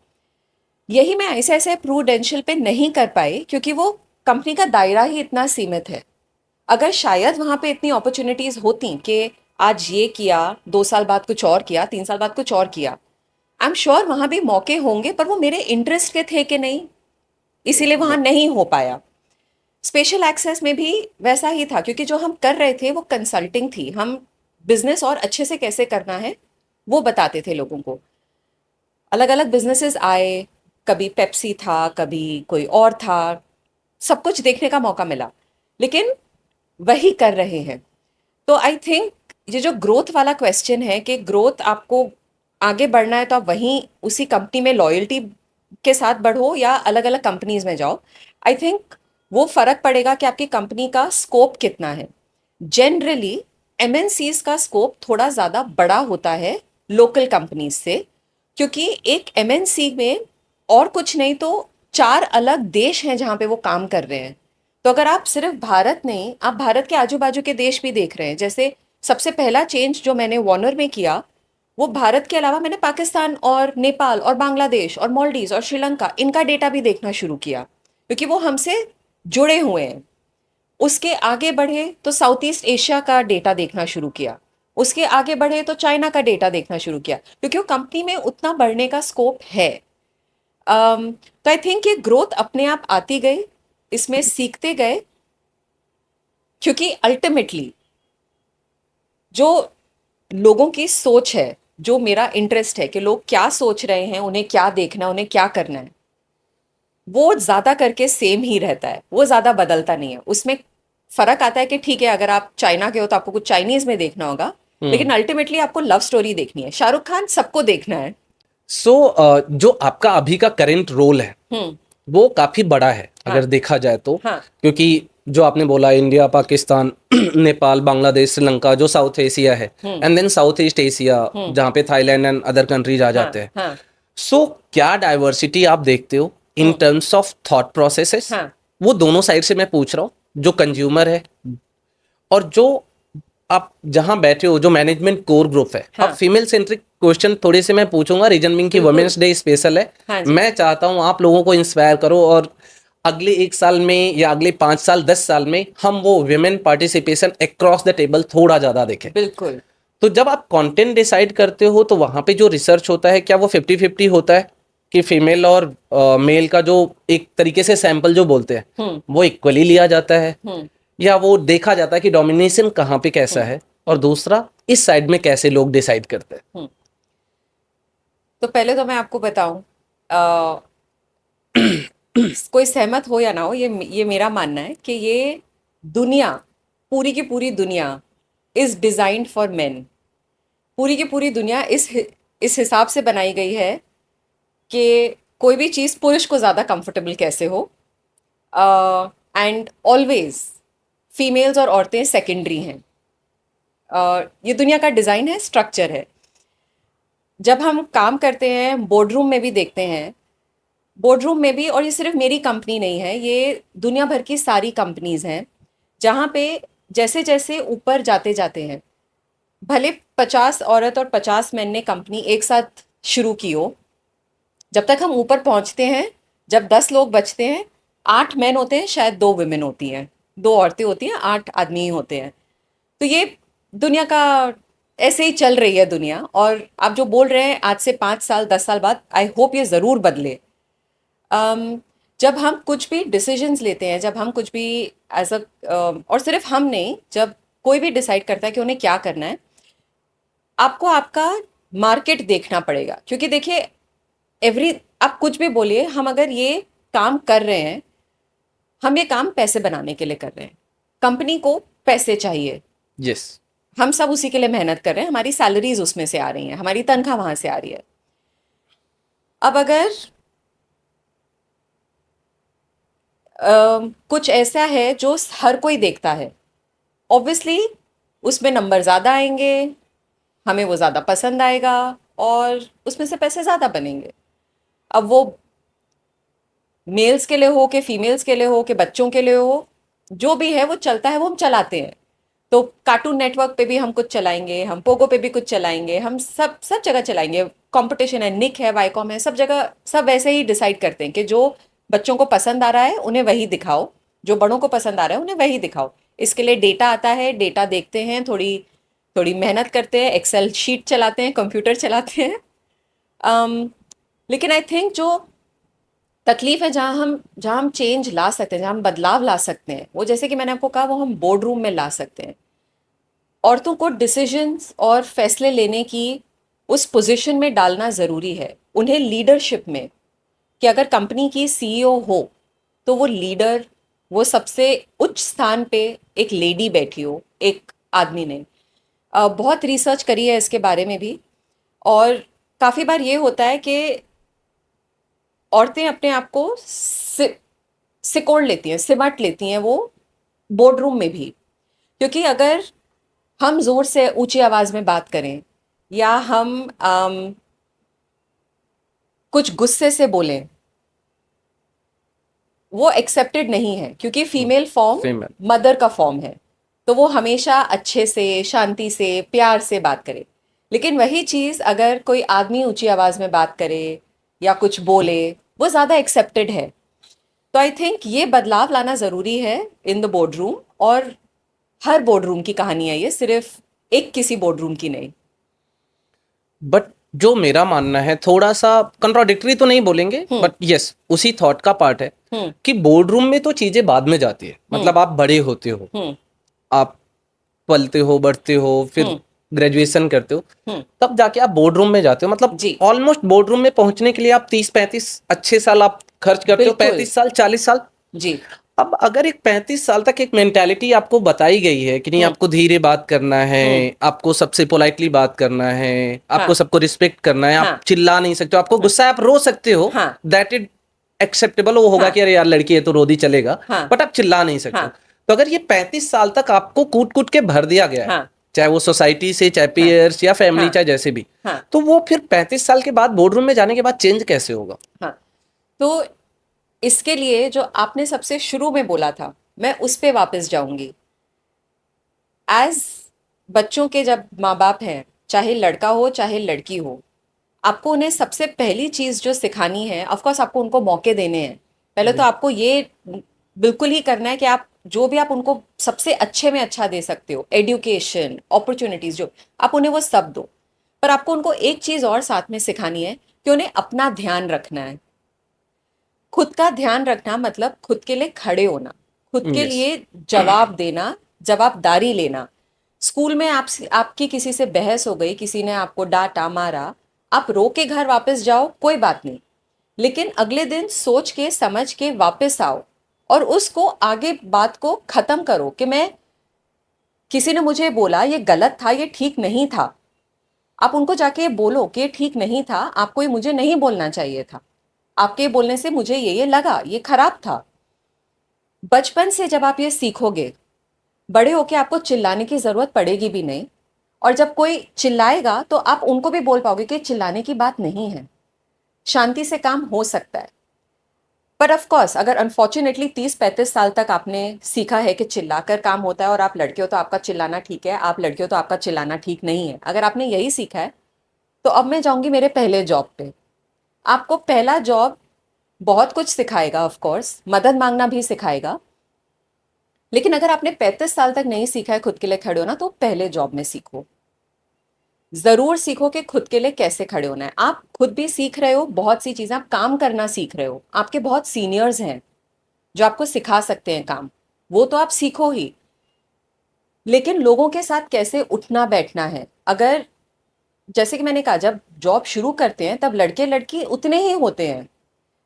यही मैं ICICI प्रूडेंशियल पे नहीं कर पाई, क्योंकि वो कंपनी का दायरा ही इतना सीमित है। अगर शायद वहाँ पे इतनी अपॉर्चुनिटीज़ होती कि आज ये किया, 2 साल बाद कुछ और किया, 3 साल बाद कुछ और किया, आई एम श्योर वहाँ भी मौके होंगे, पर वो मेरे इंटरेस्ट के थे कि नहीं, इसीलिए वहाँ नहीं हो पाया। स्पेशल एक्सेस में भी वैसा ही था, क्योंकि जो हम कर रहे थे वो कंसल्टिंग थी। हम बिजनेस और अच्छे से कैसे करना है वो बताते थे लोगों को। अलग अलग बिजनेसेस आए, कभी पेप्सी था, कभी कोई और था, सब कुछ देखने का मौका मिला, लेकिन वही कर रहे हैं। तो आई थिंक ये जो ग्रोथ वाला क्वेश्चन है, कि ग्रोथ आपको आगे बढ़ना है तो आप वहीं उसी कंपनी में लॉयल्टी के साथ बढ़ो या अलग अलग कंपनीज में जाओ, आई थिंक वो फर्क पड़ेगा कि आपकी कंपनी का स्कोप कितना है। जनरली एमएनसीज का स्कोप थोड़ा ज़्यादा बड़ा होता है लोकल कंपनीज से, क्योंकि एक एमएनसी में और कुछ नहीं तो 4 अलग देश हैं जहाँ पे वो काम कर रहे हैं। तो अगर आप सिर्फ भारत नहीं, आप भारत के आजू बाजू के देश भी देख रहे हैं। जैसे सबसे पहला चेंज जो मैंने वार्नर में किया, वो भारत के अलावा मैंने पाकिस्तान और नेपाल और बांग्लादेश और मालदीव्स और श्रीलंका, इनका डेटा भी देखना शुरू किया, क्योंकि वो हमसे जुड़े हुए हैं। उसके आगे बढ़े तो साउथ ईस्ट एशिया का डेटा देखना शुरू किया, उसके आगे बढ़े तो चाइना का डेटा देखना शुरू किया, क्योंकि वो कंपनी में उतना बढ़ने का स्कोप है। तो आई थिंक ये ग्रोथ अपने आप आती गई, इसमें सीखते गए, क्योंकि अल्टीमेटली जो लोगों की सोच है, जो मेरा इंटरेस्ट है कि लोग क्या सोच रहे हैं, उन्हें क्या देखना है, उन्हें क्या करना है, वो ज्यादा करके सेम ही रहता है, वो ज्यादा बदलता नहीं है। उसमें फर्क आता है कि ठीक है, अगर आप चाइना के हो तो आपको कुछ चाइनीज में देखना होगा, लेकिन अल्टीमेटली आपको लव स्टोरी देखनी है। शाहरुख खान सबको देखना है। सो जो आपका अभी का करेंट रोल है वो काफी बड़ा है अगर देखा जाए तो, हाँ। क्योंकि जो आपने बोला इंडिया, पाकिस्तान, नेपाल, बांग्लादेश, श्रीलंका, जो साउथ एशिया है, and then south east Asia जहाँ पे थाईलैंड एंड अदर कंट्रीज आ जाते हैं। हाँ। सो क्या डाइवर्सिटी आप देखते हो in terms of thought processes? हाँ। वो दोनों साइड से मैं पूछ रहा हूँ, जो कंज्यूमर है और जो आप जहां बैठे हो, जो मैनेजमेंट कोर ग्रुप है। हाँ। अब फीमेल सेंट्रिक क्वेश्चन थोड़े से मैं पूछूंगा, रीजन बिंग की वुमेन्स डे स्पेशल है। हाँ जी। मैं चाहता हूं आप लोगों को इंस्पायर करो और अगले 1 साल में या अगले 5 साल 10 साल में हम वो women participation across the table थोड़ा ज्यादा देखें। बिल्कुल। तो जब आप कंटेंट डिसाइड करते हो तो वहां पे जो रिसर्च होता है, क्या वो 50-50 होता है कि फीमेल और मेल का जो एक तरीके से सैंपल जो बोलते हैं वो इक्वली लिया जाता है, या वो देखा जाता है कि डोमिनेशन कहाँ पे कैसा है, और दूसरा इस साइड में कैसे लोग डिसाइड करते हैं? तो पहले तो मैं आपको बताऊं, कोई सहमत हो या ना हो, ये मेरा मानना है कि ये दुनिया, पूरी की पूरी दुनिया इज डिजाइन्ड फॉर मेन। पूरी की पूरी दुनिया इस हिसाब से बनाई गई है कि कोई भी चीज़ पुरुष को ज़्यादा कंफर्टेबल कैसे हो, एंड ऑलवेज फीमेल्स और औरतें सेकेंडरी हैं। ये दुनिया का डिज़ाइन है, स्ट्रक्चर है। जब हम काम करते हैं, बोर्डरूम में भी देखते हैं, बोर्डरूम में भी, और ये सिर्फ मेरी कंपनी नहीं है, ये दुनिया भर की सारी कंपनीज हैं, जहाँ पे जैसे जैसे ऊपर जाते जाते हैं, भले 50 औरत और 50 मैन ने कंपनी एक साथ शुरू की हो, जब तक हम ऊपर पहुँचते हैं, जब 10 लोग बचते हैं, 8 मैन होते हैं, शायद 2 विमेन होती हैं, 2 औरतें होती हैं, 8 आदमी ही होते हैं। तो ये दुनिया का ऐसे ही चल रही है दुनिया। और आप जो बोल रहे हैं आज से 5 साल 10 साल बाद, आई होप ये ज़रूर बदले। जब हम कुछ भी डिसीजंस लेते हैं, जब हम कुछ भी एज अ, और सिर्फ हम नहीं, जब कोई भी डिसाइड करता है कि उन्हें क्या करना है, आपको आपका मार्केट देखना पड़ेगा। क्योंकि देखिए, आप कुछ भी बोलिए, हम अगर ये काम कर रहे हैं, हम ये काम पैसे बनाने के लिए कर रहे हैं, कंपनी को पैसे चाहिए, यस, हम सब उसी के लिए मेहनत कर रहे हैं, हमारी सैलरीज उसमें से आ रही हैं, हमारी तनख्वाह वहां से आ रही है। अब अगर कुछ ऐसा है जो हर कोई देखता है, ऑब्वियसली उसमें नंबर ज़्यादा आएंगे, हमें वो ज़्यादा पसंद आएगा और उसमें से पैसे ज़्यादा बनेंगे। अब वो मेल्स के लिए हो कि फीमेल्स के लिए हो कि बच्चों के लिए हो, जो भी है वो चलता है, वो हम चलाते हैं। तो कार्टून नेटवर्क पे भी हम कुछ चलाएंगे, हम पोगो पे भी कुछ चलाएंगे, हम सब जगह चलाएंगे। कंपटीशन है, निक है, वाईकॉम है, सब जगह सब वैसे ही डिसाइड करते हैं कि जो बच्चों को पसंद आ रहा है उन्हें वही दिखाओ, जो बड़ों को पसंद आ रहा है उन्हें वही दिखाओ। इसके लिए डेटा आता है, डेटा देखते हैं, थोड़ी थोड़ी मेहनत करते हैं, एक्सेल शीट चलाते हैं, कंप्यूटर चलाते हैं। लेकिन आई थिंक जो तकलीफ है, जहाँ हम चेंज ला सकते हैं, जहाँ हम बदलाव ला सकते हैं, वो जैसे कि मैंने आपको कहा, वो हम बोर्ड रूम में ला सकते हैं। औरतों को डिसीजंस और फैसले लेने की उस पोजीशन में डालना ज़रूरी है, उन्हें लीडरशिप में, कि अगर कंपनी की सीईओ हो तो वो लीडर, वो सबसे उच्च स्थान पे एक लेडी बैठी हो, एक आदमी ने। बहुत रिसर्च करी है इसके बारे में भी, और काफ़ी बार ये होता है कि औरतें अपने आप को सिकोड़ लेती हैं, सिमट लेती हैं वो बोर्ड रूम में भी। क्योंकि अगर हम ज़ोर से ऊंची आवाज़ में बात करें, या हम कुछ गुस्से से बोलें, वो एक्सेप्टेड नहीं है। क्योंकि फीमेल फॉर्म मदर का फॉर्म है, तो वो हमेशा अच्छे से, शांति से, प्यार से बात करे। लेकिन वही चीज़ अगर कोई आदमी ऊंची आवाज़ में बात करे या कुछ बोले, वो ज़्यादा एक्सेप्टेड है। तो आई थिंक ये बदलाव लाना ज़रूरी है इन द बोर्ड रूम, और हर बोर्ड रूम की कहानी है ये, सिर्फ एक किसी बोर्ड रूम की नहीं। बट जो मेरा मानना है, थोड़ा सा कंट्राडिक्टरी तो नहीं बोलेंगे, बट यस, उसी थॉट का पार्ट है कि बोर्ड रूम में तो चीजें बाद में जाती है। मतलब आप बड़े होते हो, आप पलते हो, बढ़ते हो, फिर हम्म, ग्रेजुएशन करते हो, हम्म, तब जाके आप बोर्ड रूम में जाते हो। मतलब जी ऑलमोस्ट बोर्ड रूम में पहुंचने के लिए आप 30-35 अच्छे साल आप खर्च करते हो, बिल्कुल 35 साल, 40 साल। जी। अब अगर एक 35 साल तक एक मेंटालिटी आपको बताई गई है कि नहीं, हम्म, आपको धीरे बात करना है, हम्म, आपको सबसे पोलाइटली बात करना है, आपको हाँ, सबको रिस्पेक्ट करना है, आप हाँ, चिल्ला नहीं सकते हो, आपको हाँ, गुस्सा है, आप रो सकते हो, हाँ, दैट इज एक्सेप्टेबल। वो होगा हाँ, कि अरे यार लड़की है तो रो दी चलेगा, हाँ, बट आप चिल्ला नहीं सकते हो। हाँ, तो अगर ये 35 साल तक आपको कूट कूट के भर दिया गया है, हाँ, चाहे वो सोसाइटी से, चाहे हाँ, पीयर्स या फैमिली, हाँ, चाहे जैसे भी, हाँ, तो वो फिर 35 साल के बाद बोर्ड रूम में जाने के बाद चेंज कैसे होगा? हाँ। तो इसके लिए जो आपने सबसे शुरू में बोला था, मैं उस पे वापस जाऊंगी। एज बच्चों के जब माँ बाप हैं, चाहे लड़का हो चाहे लड़की हो, आपको उन्हें सबसे पहली चीज जो सिखानी है, ऑफ कोर्स आपको उनको मौके देने हैं। पहले तो जी। आपको ये बिल्कुल ही करना है कि आप जो भी आप उनको सबसे अच्छे में अच्छा दे सकते हो, एजुकेशन, अपॉर्चुनिटीज, जो आप उन्हें वो सब दो। पर आपको उनको एक चीज और साथ में सिखानी है कि उन्हें अपना ध्यान रखना है। खुद का ध्यान रखना मतलब खुद के लिए खड़े होना, खुद के यस। लिए जवाब देना, जवाबदारी लेना। स्कूल में आपकी किसी से बहस हो गई, किसी ने आपको डांटा मारा, आप रो के घर वापस जाओ, कोई बात नहीं। लेकिन अगले दिन सोच के समझ के वापस आओ और उसको आगे बात को खत्म करो कि मैं, किसी ने मुझे बोला ये गलत था, ये ठीक नहीं था। आप उनको जाके ये बोलो कि ये ठीक नहीं था, आपको ये मुझे नहीं बोलना चाहिए था, आपके बोलने से मुझे ये लगा, ये खराब था। बचपन से जब आप ये सीखोगे, बड़े होके आपको चिल्लाने की जरूरत पड़ेगी भी नहीं। और जब कोई चिल्लाएगा तो आप उनको भी बोल पाओगे कि चिल्लाने की बात नहीं है, शांति से काम हो सकता है। पर ऑफ कोर्स अगर अनफॉर्चुनेटली 30-35 साल तक आपने सीखा है कि चिल्लाकर काम होता है, और आप लड़के हो तो आपका चिल्लाना ठीक है, आप लड़के हो तो आपका चिल्लाना ठीक नहीं है, अगर आपने यही सीखा है, तो अब मैं जाऊंगी मेरे पहले जॉब पे। आपको पहला जॉब बहुत कुछ सिखाएगा, ऑफ कोर्स मदद मांगना भी सिखाएगा। लेकिन अगर आपने 35 साल तक नहीं सीखा है खुद के लिए खड़े होना, तो पहले जॉब में सीखो। जरूर सीखो कि खुद के लिए कैसे खड़े होना है। आप खुद भी सीख रहे हो बहुत सी चीजें, आप काम करना सीख रहे हो, आपके बहुत सीनियर्स हैं जो आपको सिखा सकते हैं काम, वो तो आप सीखो ही। लेकिन लोगों के साथ कैसे उठना बैठना है, अगर, जैसे कि मैंने कहा, जब जॉब शुरू करते हैं तब लड़के लड़की उतने ही होते हैं।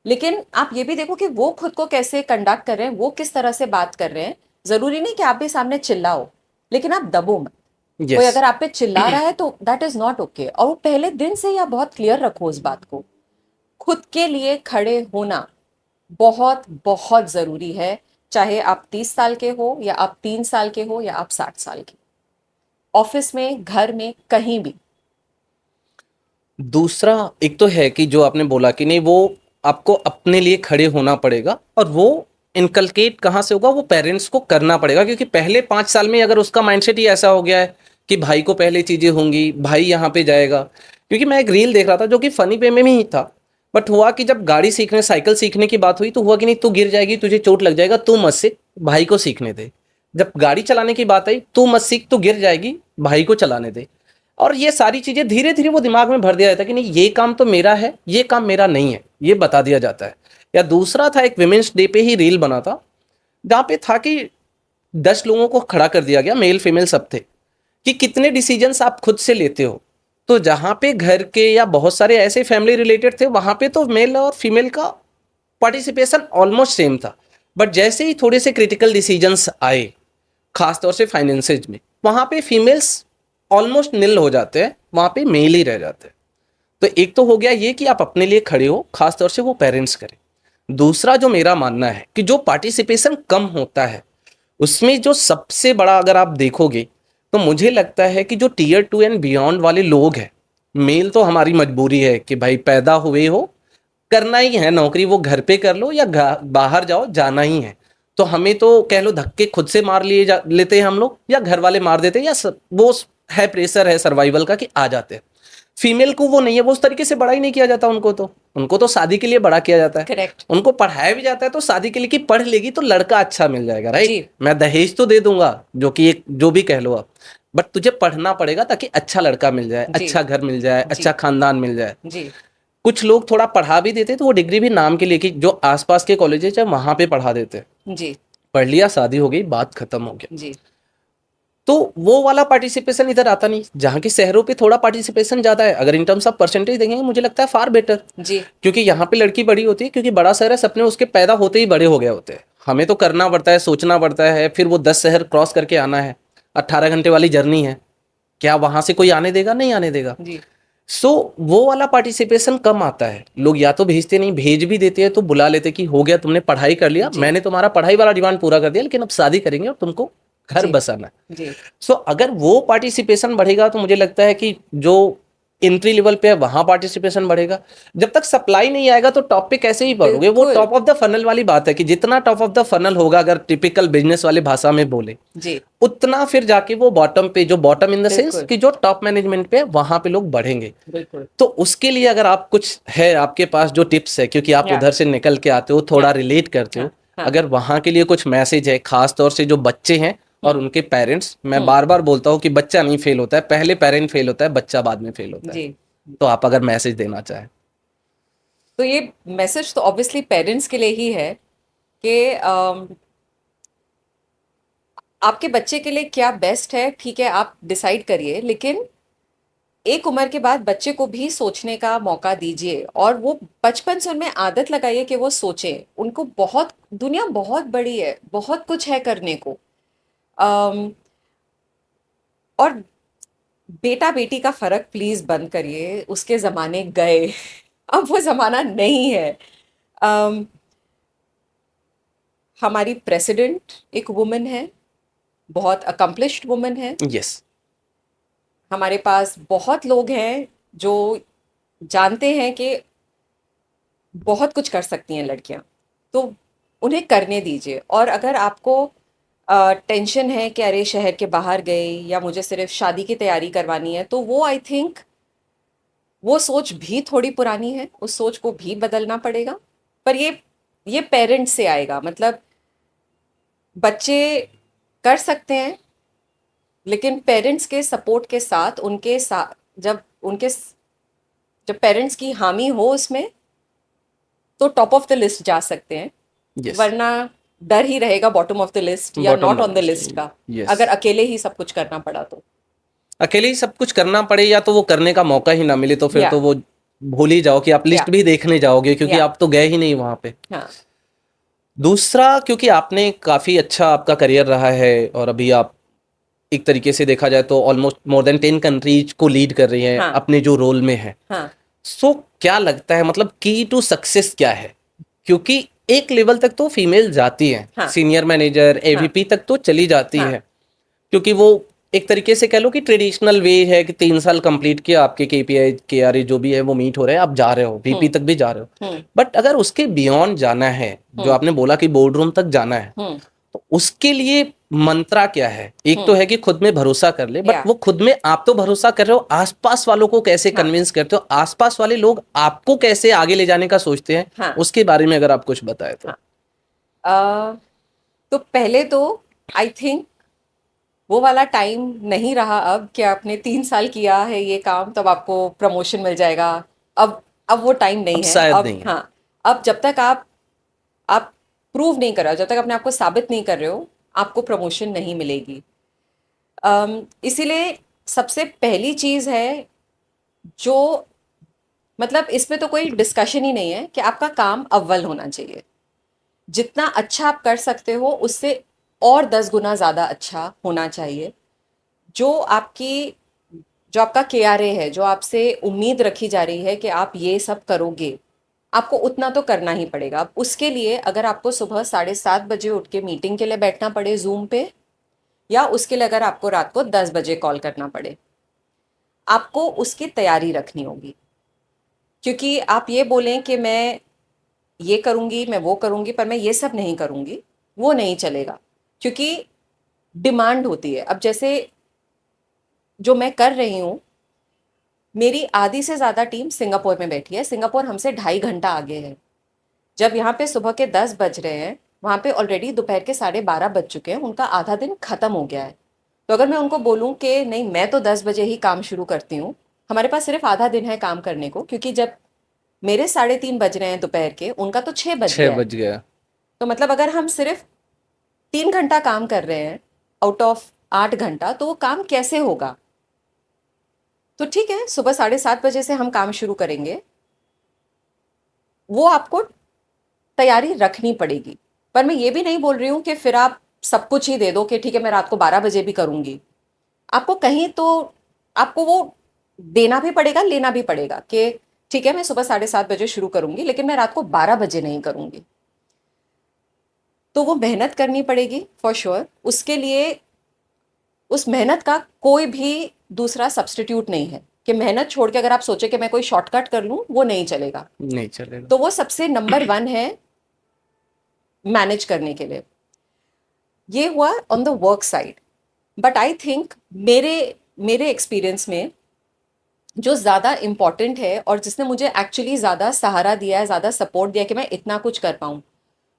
लेकिन आप ये भी देखो कि वो खुद को कैसे कंडक्ट कर रहे हैं, वो किस तरह से बात कर रहे हैं। जरूरी नहीं कि आप भी सामने चिल्लाओ, लेकिन आप दबो मत। कोई यस। अगर आप पे चिल्ला रहा है तो दैट इज नॉट ओके, और वो पहले दिन से ही आप बहुत क्लियर रखो उस बात को। खुद के लिए खड़े होना बहुत बहुत जरूरी है, चाहे आप 30 साल के हो, या आप 3 साल के हो, या आप 60 साल के, ऑफिस में, घर में, कहीं भी। दूसरा एक तो है कि जो आपने बोला कि नहीं, वो आपको अपने लिए खड़े होना पड़ेगा, और वो इनकलकेट कहाँ से होगा, वो पेरेंट्स को करना पड़ेगा। क्योंकि पहले 5 साल में अगर उसका माइंडसेट ही ऐसा हो गया है कि भाई को पहले चीजें होंगी, भाई यहाँ पे जाएगा। क्योंकि मैं एक रील देख रहा था जो कि फनी वे में ही था, बट हुआ कि जब गाड़ी सीखने, साइकिल सीखने की बात हुई, तो हुआ कि नहीं, तू गिर जाएगी, तुझे चोट लग जाएगा, तू मत सीख, भाई को सीखने दे। जब गाड़ी चलाने की बात आई, तू मत सीख, तू गिर जाएगी, भाई को चलाने दे। और ये सारी चीजें धीरे धीरे वो दिमाग में भर दिया जाता है कि नहीं, ये काम तो मेरा है, ये काम मेरा नहीं है, ये बता दिया जाता है। या दूसरा था, एक विमेंस डे पे ही रील बना था, जहाँ पे था कि 10 लोगों को खड़ा कर दिया गया, मेल फीमेल सब थे, कि कितने डिसीजंस आप खुद से लेते हो। तो जहाँ पे घर के या बहुत सारे ऐसे फैमिली रिलेटेड थे, वहाँ पे तो मेल और फीमेल का पार्टिसिपेशन ऑलमोस्ट सेम था। बट जैसे ही थोड़े से क्रिटिकल डिसीजंस आए, खासतौर से फाइनेंसेज में, वहाँ पे फीमेल्स ऑलमोस्ट निल हो जाते हैं, वहाँ पे मेल ही रह जाते हैं। तो एक तो हो गया ये कि आप अपने लिए खड़े हो, खासतौर से वो पेरेंट्स करें। दूसरा जो मेरा मानना है कि जो पार्टिसिपेशन कम होता है, उसमें जो सबसे बड़ा अगर आप देखोगे, तो मुझे लगता है कि जो Tier 2 एंड बियॉन्ड वाले लोग हैं, मेल तो हमारी मजबूरी है कि भाई पैदा हुए हो, करना ही है नौकरी, वो घर पे कर लो या बाहर जाओ, जाना ही है। तो हमें तो कह लो धक्के खुद से मार लेते हैं हम लोग, या घर वाले मार देते हैं, या वो है प्रेशर है सर्वाइवल का कि आ जाते हैं। फीमेल को वो नहीं है, वो उस तरीके से बड़ा ही नहीं किया जाता उनको तो शादी के लिए बड़ा किया जाता है। करेक्ट। उनको पढ़ाया भी जाता है तो शादी के लिए कि पढ़ लेगी तो लड़का अच्छा मिल जाएगा, राइट। जी, मैं दहेज तो दे दूंगा, जो कि एक जो भी कह लो आप, बट तुझे पढ़ना पड़ेगा ताकि अच्छा लड़का मिल जाए, जी, अच्छा घर मिल जाए, जी, अच्छा खानदान मिल जाए। जी, कुछ लोग थोड़ा पढ़ा भी देते तो वो डिग्री भी नाम के लिए, कि जो आसपास के कॉलेजेस है वहां पे पढ़ा देते, जी, पढ़ लिया, शादी हो गई, बात खत्म हो गया। जी, तो वो वाला पार्टिसिपेशन इधर आता नहीं, जहाँ के शहरों पे थोड़ा पार्टिसिपेशन ज़्यादा है। अगर इन टर्म्स ऑफ परसेंटेज देखेंगे मुझे लगता है फार बेटर, जी क्योंकि यहाँ पे लड़की बड़ी होती है, क्योंकि बड़ा शहर है, सपने उसके पैदा होते ही बड़े हो गए होते हैं। हमें तो करना पड़ता है, सोचना पड़ता है, फिर वो 10 शहर क्रॉस करके आना है, 18 घंटे वाली जर्नी है। क्या वहां से कोई आने देगा? नहीं आने देगा। जी सो वो वाला पार्टिसिपेशन कम आता है। लोग या तो भेजते नहीं, भेज भी देते हैं तो बुला लेते कि हो गया, तुमने पढ़ाई कर लिया, जी मैंने तुम्हारा पढ़ाई वाला डिमांड पूरा कर दिया, लेकिन अब शादी करेंगे और तुमको घर जी बसाना है। जी सो अगर वो पार्टिसिपेशन बढ़ेगा तो मुझे लगता है कि जो एंट्री लेवल पे है वहां पार्टिसिपेशन बढ़ेगा। जब तक सप्लाई नहीं आएगा तो टॉप पे कैसे ही बढ़ोगे? वो बिल्कुल टॉप ऑफ द फनल वाली बात है कि जितना टॉप ऑफ द फनल होगा, अगर टिपिकल बिजनेस वाली भाषा में बोले, जी उतना फिर जाके वो बॉटम पे, जो बॉटम इन द सेंस बिल्कुल कि जो टॉप मैनेजमेंट पे है, वहां पे लोग बढ़ेंगे। बिल्कुल तो उसके लिए अगर आप कुछ है आपके पास जो टिप्स है, क्योंकि आप या उधर से निकल के आते हो, थोड़ा या रिलेट करते हो, हाँ हाँ अगर वहां के लिए कुछ मैसेज है, खास तौर से जो बच्चे हैं और उनके पेरेंट्स, मैं हम्म बार बार बोलता हूँ कि बच्चा नहीं फेल होता है, पहले पेरेंट फेल होता है, बच्चा बाद में फेल होता है। जी तो आप अगर मैसेज देना चाहें। तो ये मैसेज तो ऑब्वियसली पेरेंट्स के लिए ही है कि आपके बच्चे के लिए क्या बेस्ट है, ठीक है, आप डिसाइड करिए, लेकिन एक उम्र के बाद बच्चे को भी सोचने का मौका दीजिए और वो बचपन से उनमें आदत लगाइए कि वो सोचें। उनको बहुत, दुनिया बहुत बड़ी है, बहुत कुछ है करने को। अम, और बेटा बेटी का फर्क प्लीज बंद करिए, उसके जमाने गए। अब वो जमाना नहीं है। अम, हमारी प्रेसिडेंट एक वुमन है, बहुत अकम्पलिश्ड वुमन है। यस। हमारे पास बहुत लोग हैं जो जानते हैं कि बहुत कुछ कर सकती हैं लड़कियां, तो उन्हें करने दीजिए। और अगर आपको टेंशन है कि अरे शहर के बाहर गए या मुझे सिर्फ शादी की तैयारी करवानी है, तो वो आई थिंक वो सोच भी थोड़ी पुरानी है, उस सोच को भी बदलना पड़ेगा। पर ये पेरेंट्स से आएगा। मतलब बच्चे कर सकते हैं, लेकिन पेरेंट्स के सपोर्ट के साथ, उनके साथ जब पेरेंट्स की हामी हो उसमें, तो टॉप ऑफ द लिस्ट जा सकते हैं। यस। वरना डर ही रहेगा बॉटम ऑफ द लिस्ट या bottom not on the list का, यस। अगर अकेले ही सब कुछ करना पड़ा तो। अकेले ही सब कुछ करना पड़े या तो वो करने का मौका ही ना मिले, तो फिर या तो वो भूल ही जाओ कि आप या लिस्ट भी देखने जाओगे, क्योंकि या आप तो गए ही नहीं वहां पे। हाँ दूसरा, क्योंकि आपने काफी अच्छा आपका करियर रहा है और अभी आप एक तरीके से देखा जाए तो ऑलमोस्ट मोर देन 10 कंट्रीज को लीड कर रही हैं हाँ अपने जो रोल में है। हाँ सो क्या लगता है, मतलब की टू सक्सेस क्या है? क्योंकि एक लेवल तक तो फीमेल जाती हैं, हाँ सीनियर मैनेजर, हाँ एवीपी तक तो चली जाती हाँ है, क्योंकि वो एक तरीके से कह लो कि ट्रेडिशनल वे है कि 3 साल कंप्लीट किया, आपके केपीआई केआरए जो भी है वो मीट हो रहे हैं, आप जा रहे हो, वीपी तक भी जा रहे हो। हम्म बट अगर उसके बियॉन्ड जाना है, जो हम्म आपने बोला कि बोर्ड रूम तक जाना है, हम्म तो उसके लिए मंत्रा क्या है? एक तो हम्म है कि खुद में भरोसा कर ले, बट या वो खुद में आप तो भरोसा कर रहे हो, आसपास वालों को कैसे हाँ कन्विंस करते हो, आसपास वाले लोग आपको कैसे आगे ले जाने का सोचते हैं, हाँ उसके बारे में अगर आप कुछ बताए तो। हाँ तो पहले तो आई थिंक वो वाला टाइम नहीं रहा अब कि आपने 3 साल किया है ये काम तब आपको प्रमोशन मिल जाएगा। अब वो टाइम अब नहीं है। शायद अब नहीं है। हाँ, अब जब तक आप प्रूव नहीं कर रहे हो, जब तक अपने आप को साबित नहीं कर रहे हो, आपको प्रमोशन नहीं मिलेगी। इसीलिए सबसे पहली चीज है जो, मतलब इसमें तो कोई डिस्कशन ही नहीं है कि आपका काम अव्वल होना चाहिए। जितना अच्छा आप कर सकते हो उससे और 10 गुना ज्यादा अच्छा होना चाहिए। जो आपकी जो आपका केआरए है, जो आपसे उम्मीद रखी जा रही है कि आप ये सब करोगे, आपको उतना तो करना ही पड़ेगा। अब उसके लिए अगर आपको सुबह 7:30 बजे उठ के मीटिंग के लिए बैठना पड़े जूम पे, या उसके लिए अगर आपको रात को 10 बजे कॉल करना पड़े, आपको उसकी तैयारी रखनी होगी। क्योंकि आप ये बोलें कि मैं ये करूंगी, मैं वो करूंगी, पर मैं ये सब नहीं करूंगी, वो नहीं चलेगा। क्योंकि डिमांड होती है। अब जैसे जो मैं कर रही हूँ, मेरी आधी से ज़्यादा टीम सिंगापुर में बैठी है। सिंगापुर हमसे 2.5 घंटा आगे है। जब यहाँ पे सुबह के 10 बज रहे हैं, वहाँ पे ऑलरेडी दोपहर के 12:30 बज चुके हैं, उनका आधा दिन खत्म हो गया है। तो अगर मैं उनको बोलूँ कि नहीं, मैं तो 10 बजे ही काम शुरू करती हूँ, हमारे पास सिर्फ आधा दिन है काम करने को, क्योंकि जब मेरे 3:30 बज रहे हैं दोपहर के, उनका तो 6 बज 6 गया है। बज गया। तो मतलब अगर हम सिर्फ 3 घंटा काम कर रहे हैं आउट ऑफ 8 घंटा, तो वो काम कैसे होगा? तो ठीक है, सुबह 7:30 बजे से हम काम शुरू करेंगे, वो आपको तैयारी रखनी पड़ेगी। पर मैं ये भी नहीं बोल रही हूँ कि फिर आप सब कुछ ही दे दो कि ठीक है मैं रात को 12 बजे भी करूँगी। आपको कहीं तो आपको वो देना भी पड़ेगा, लेना भी पड़ेगा कि ठीक है मैं सुबह 7:30 बजे शुरू करूँगी, लेकिन मैं रात को 12 बजे नहीं करूँगी। तो वो मेहनत करनी पड़ेगी फॉर श्योर। उसके लिए उस मेहनत का कोई भी दूसरा सब्स्टिट्यूट नहीं है कि मेहनत छोड़ के अगर आप सोचे कि मैं कोई शॉर्टकट कर लूँ, वो नहीं चलेगा। नहीं चलेगा। तो वो सबसे नंबर 1 है मैनेज करने के लिए। ये हुआ on the work side. But I think मेरे मेरे एक्सपीरियंस में जो ज़्यादा इम्पॉर्टेंट है और जिसने मुझे एक्चुअली ज़्यादा सहारा दिया है, ज़्यादा सपोर्ट दिया कि मैं इतना कुछ कर पाऊँ,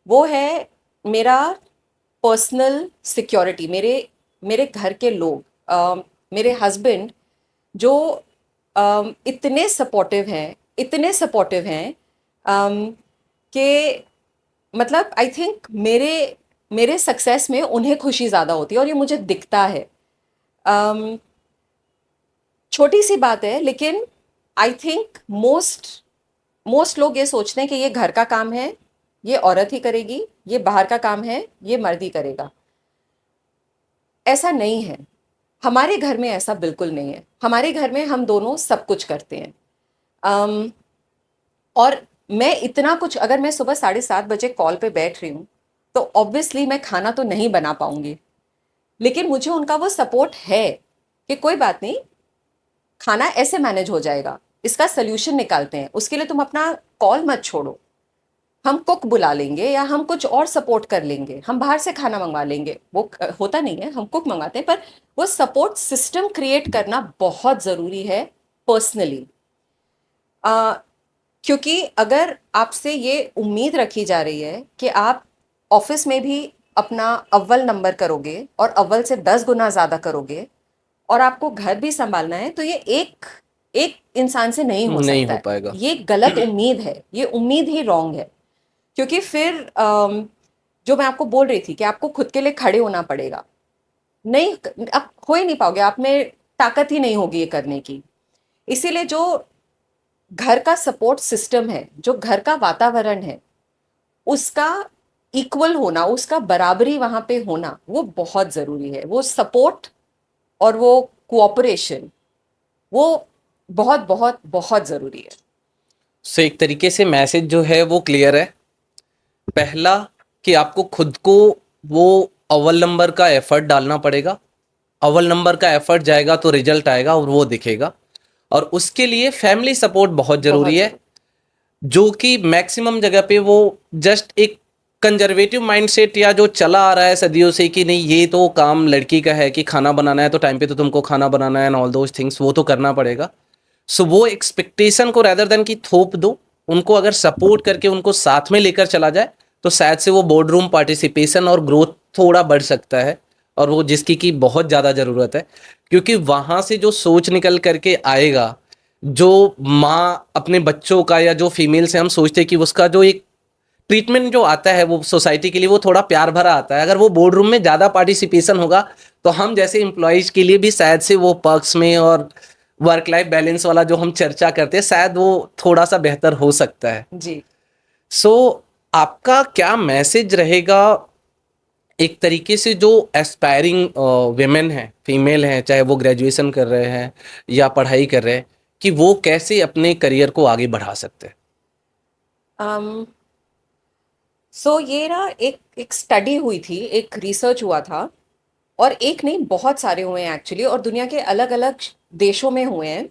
वो है मेरा पर्सनल सिक्योरिटी। मेरे मेरे घर के लोग, मेरे हस्बैंड जो इतने सपोर्टिव हैं, इतने सपोर्टिव हैं कि मतलब आई थिंक मेरे मेरे सक्सेस में उन्हें खुशी ज़्यादा होती है और ये मुझे दिखता है। छोटी सी बात है, लेकिन आई थिंक मोस्ट लोग ये सोचते हैं कि ये घर का काम है, ये औरत ही करेगी, ये बाहर का काम है, ये मर्द ही करेगा। ऐसा नहीं है। हमारे घर में ऐसा बिल्कुल नहीं है। हमारे घर में हम दोनों सब कुछ करते हैं। और मैं इतना कुछ, अगर मैं सुबह 7:30 बजे कॉल पे बैठ रही हूँ तो ऑब्वियसली मैं खाना तो नहीं बना पाऊंगी, लेकिन मुझे उनका वो सपोर्ट है कि कोई बात नहीं, खाना ऐसे मैनेज हो जाएगा, इसका सोल्यूशन निकालते हैं, उसके लिए तुम अपना कॉल मत छोड़ो, हम कुक बुला लेंगे या हम कुछ और सपोर्ट कर लेंगे, हम बाहर से खाना मंगवा लेंगे। वो होता नहीं है, हम कुक मंगाते हैं, पर वो सपोर्ट सिस्टम क्रिएट करना बहुत ज़रूरी है पर्सनली। क्योंकि अगर आपसे ये उम्मीद रखी जा रही है कि आप ऑफिस में भी अपना अव्वल नंबर करोगे और अव्वल से 10 गुना ज़्यादा करोगे और आपको घर भी संभालना है, तो ये एक एक इंसान से नहीं हो नहीं सकता हो है। पाएगा। ये गलत उम्मीद है, ये उम्मीद ही रॉन्ग है। क्योंकि फिर जो मैं आपको बोल रही थी कि आपको खुद के लिए खड़े होना पड़ेगा, नहीं आप हो ही नहीं पाओगे, आप में ताकत ही नहीं होगी ये करने की। इसीलिए जो घर का सपोर्ट सिस्टम है, जो घर का वातावरण है, उसका इक्वल होना, उसका बराबरी वहां पे होना, वो बहुत ज़रूरी है। वो सपोर्ट और वो कोऑपरेशन, वो बहुत बहुत बहुत ज़रूरी है। सो एक तरीके से मैसेज जो है वो क्लियर है। पहला कि आपको खुद को वो अव्वल नंबर का एफर्ट डालना पड़ेगा। अव्वल नंबर का एफर्ट जाएगा तो रिजल्ट आएगा और वो दिखेगा। और उसके लिए फैमिली सपोर्ट बहुत जरूरी है, जो कि मैक्सिमम जगह पे वो जस्ट एक कंजर्वेटिव माइंडसेट या जो चला आ रहा है सदियों से कि नहीं ये तो काम लड़की का है कि खाना बनाना है तो टाइम पे तो तुमको खाना बनाना है एंड ऑल दोज थिंग्स, वो तो करना पड़ेगा। सो वो एक्सपेक्टेशन को रेदर देन कि थोप दो, उनको अगर सपोर्ट करके उनको साथ में लेकर चला जाए तो शायद से वो बोर्ड रूम पार्टिसिपेशन और ग्रोथ थोड़ा बढ़ सकता है, और वो जिसकी की बहुत ज़्यादा ज़रूरत है। क्योंकि वहाँ से जो सोच निकल करके आएगा, जो माँ अपने बच्चों का या जो फीमेल से हम सोचते हैं कि उसका जो एक ट्रीटमेंट जो आता है वो सोसाइटी के लिए वो थोड़ा प्यार भरा आता है, अगर वो बोर्ड रूम में ज़्यादा पार्टिसिपेशन होगा तो हम जैसे एम्प्लॉयज के लिए भी शायद से वो पर्क्स में और वर्क लाइफ बैलेंस वाला जो हम चर्चा करते हैं शायद वो थोड़ा सा बेहतर हो सकता है जी। सो आपका क्या मैसेज रहेगा एक तरीके से जो एस्पायरिंग वेमेन हैं, फीमेल हैं, चाहे वो ग्रेजुएशन कर रहे हैं या पढ़ाई कर रहे हैं, कि वो कैसे अपने करियर को आगे बढ़ा सकते हैं? सो ये ना एक स्टडी हुई थी, एक रिसर्च हुआ था, और एक नहीं बहुत सारे हुए हैं एक्चुअली, और दुनिया के अलग अलग देशों में हुए हैं।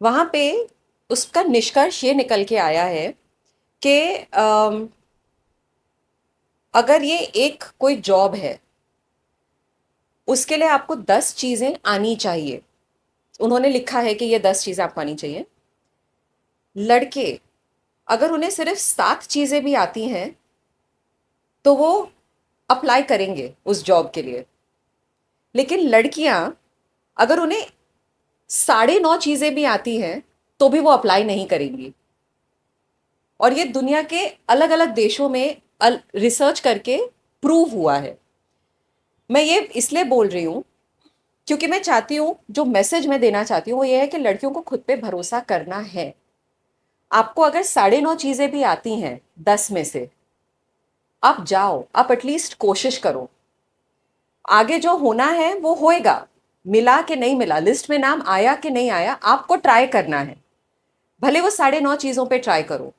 वहाँ पे उसका निष्कर्ष ये निकल के आया है कि अगर ये एक कोई जॉब है, उसके लिए आपको 10 चीज़ें आनी चाहिए। उन्होंने लिखा है कि ये 10 चीज़ें आपको आनी चाहिए। लड़के अगर उन्हें सिर्फ 7 चीज़ें भी आती हैं तो वो अप्लाई करेंगे उस जॉब के लिए, लेकिन लड़कियां अगर उन्हें 9.5 चीज़ें भी आती हैं तो भी वो अप्लाई नहीं करेंगी। और ये दुनिया के अलग अलग देशों में रिसर्च करके प्रूव हुआ है। मैं ये इसलिए बोल रही हूँ क्योंकि मैं चाहती हूँ, जो मैसेज मैं देना चाहती हूँ वो ये है कि लड़कियों को खुद पे भरोसा करना है। आपको अगर 9.5 चीजें भी आती हैं 10 में से, आप जाओ, आप एटलीस्ट कोशिश करो। आगे जो होना है वो होएगा, मिला कि नहीं मिला, लिस्ट में नाम आया कि नहीं आया, आपको ट्राई करना है। भले वो 9.5 चीजों पे ट्राई करो।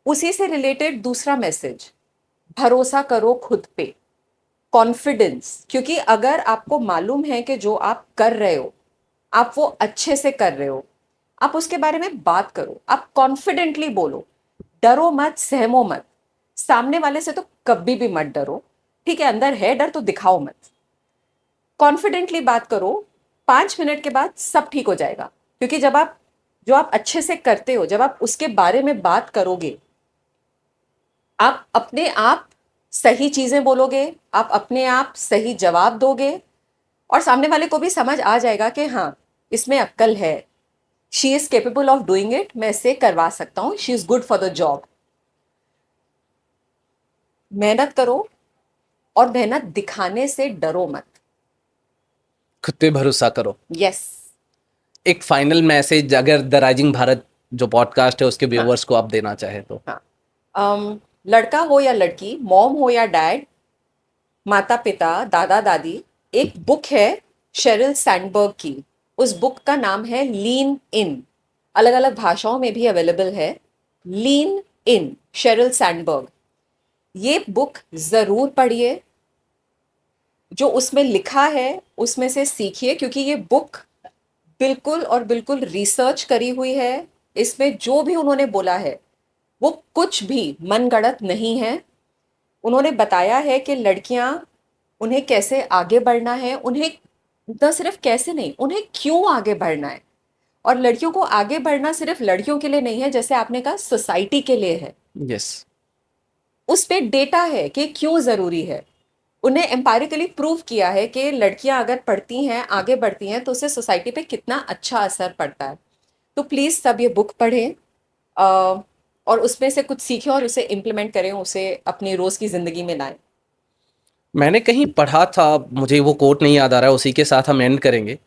उसी से रिलेटेड दूसरा मैसेज, भरोसा करो खुद पे, कॉन्फिडेंस। क्योंकि अगर आपको मालूम है कि जो आप कर रहे हो आप वो अच्छे से कर रहे हो, आप उसके बारे में बात करो, आप कॉन्फिडेंटली बोलो, डरो मत, सहमो मत। सामने वाले से तो कभी भी मत डरो, ठीक है, अंदर है डर तो दिखाओ मत, कॉन्फिडेंटली बात करो। 5 मिनट के बाद सब ठीक हो जाएगा। क्योंकि जब आप जो आप अच्छे से करते हो, जब आप उसके बारे में बात करोगे, आप अपने आप सही चीजें बोलोगे, आप अपने आप सही जवाब दोगे, और सामने वाले को भी समझ आ जाएगा कि हाँ, इसमें अक्ल है, she is capable of doing it, मैं इसे करवा सकता हूं, she is good for the job. मेहनत करो, और मेहनत दिखाने से डरो मत। खुद पे भरोसा करो। यस। एक फाइनल मैसेज अगर द राइजिंग भारत जो पॉडकास्ट है उसके हाँ। व्यूअर्स को आप देना चाहे तो। हाँ। लड़का हो या लड़की, मॉम हो या डैड, माता पिता, दादा दादी, एक बुक है शेरिल सैंडबर्ग की। उस बुक का नाम है लीन इन। अलग अलग भाषाओं में भी अवेलेबल है। लीन इन, शेरिल सैंडबर्ग। ये बुक जरूर पढ़िए, जो उसमें लिखा है उसमें से सीखिए, क्योंकि ये बुक बिल्कुल और बिल्कुल रिसर्च करी हुई है। इसमें जो भी उन्होंने बोला है वो कुछ भी मनगढ़ंत नहीं है। उन्होंने बताया है कि लड़कियां, उन्हें कैसे आगे बढ़ना है, उन्हें न सिर्फ कैसे नहीं, उन्हें क्यों आगे बढ़ना है। और लड़कियों को आगे बढ़ना सिर्फ लड़कियों के लिए नहीं है, जैसे आपने कहा, सोसाइटी के लिए है। यस। उस पे डेटा है कि क्यों जरूरी है। उन्हें एम्पायरिकली प्रूव किया है कि लड़कियां अगर पढ़ती हैं, आगे बढ़ती हैं, तो उससे सोसाइटी पे कितना अच्छा असर पड़ता है। तो प्लीज़ सब ये बुक पढ़ें, और उसमें से कुछ सीखें और उसे इम्प्लीमेंट करें, उसे अपनी रोज़ की ज़िंदगी में लाएं। मैंने कहीं पढ़ा था, मुझे वो कोट नहीं याद आ रहा है, उसी के साथ हम एंड करेंगे,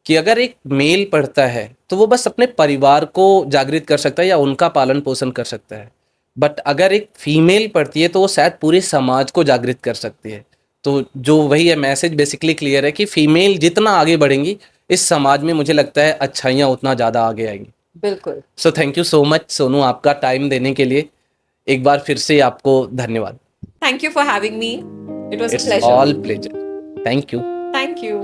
कि अगर एक मेल पढ़ता है तो वो बस अपने परिवार को जागृत कर सकता है या उनका पालन पोषण कर सकता है, बट अगर एक फीमेल पढ़ती है तो वो शायद पूरे समाज को जागृत कर सकती है। तो जो वही है, मैसेज बेसिकली क्लियर है कि फीमेल जितना आगे बढ़ेंगी इस समाज में, मुझे लगता है अच्छाइयाँ उतना ज़्यादा आगे आएंगी। बिल्कुल। So thank you so much Sonu, आपका टाइम देने के लिए एक बार फिर से आपको धन्यवाद। Thank you for having me, it was a it's pleasure. All pleasure. Thank you. Thank you.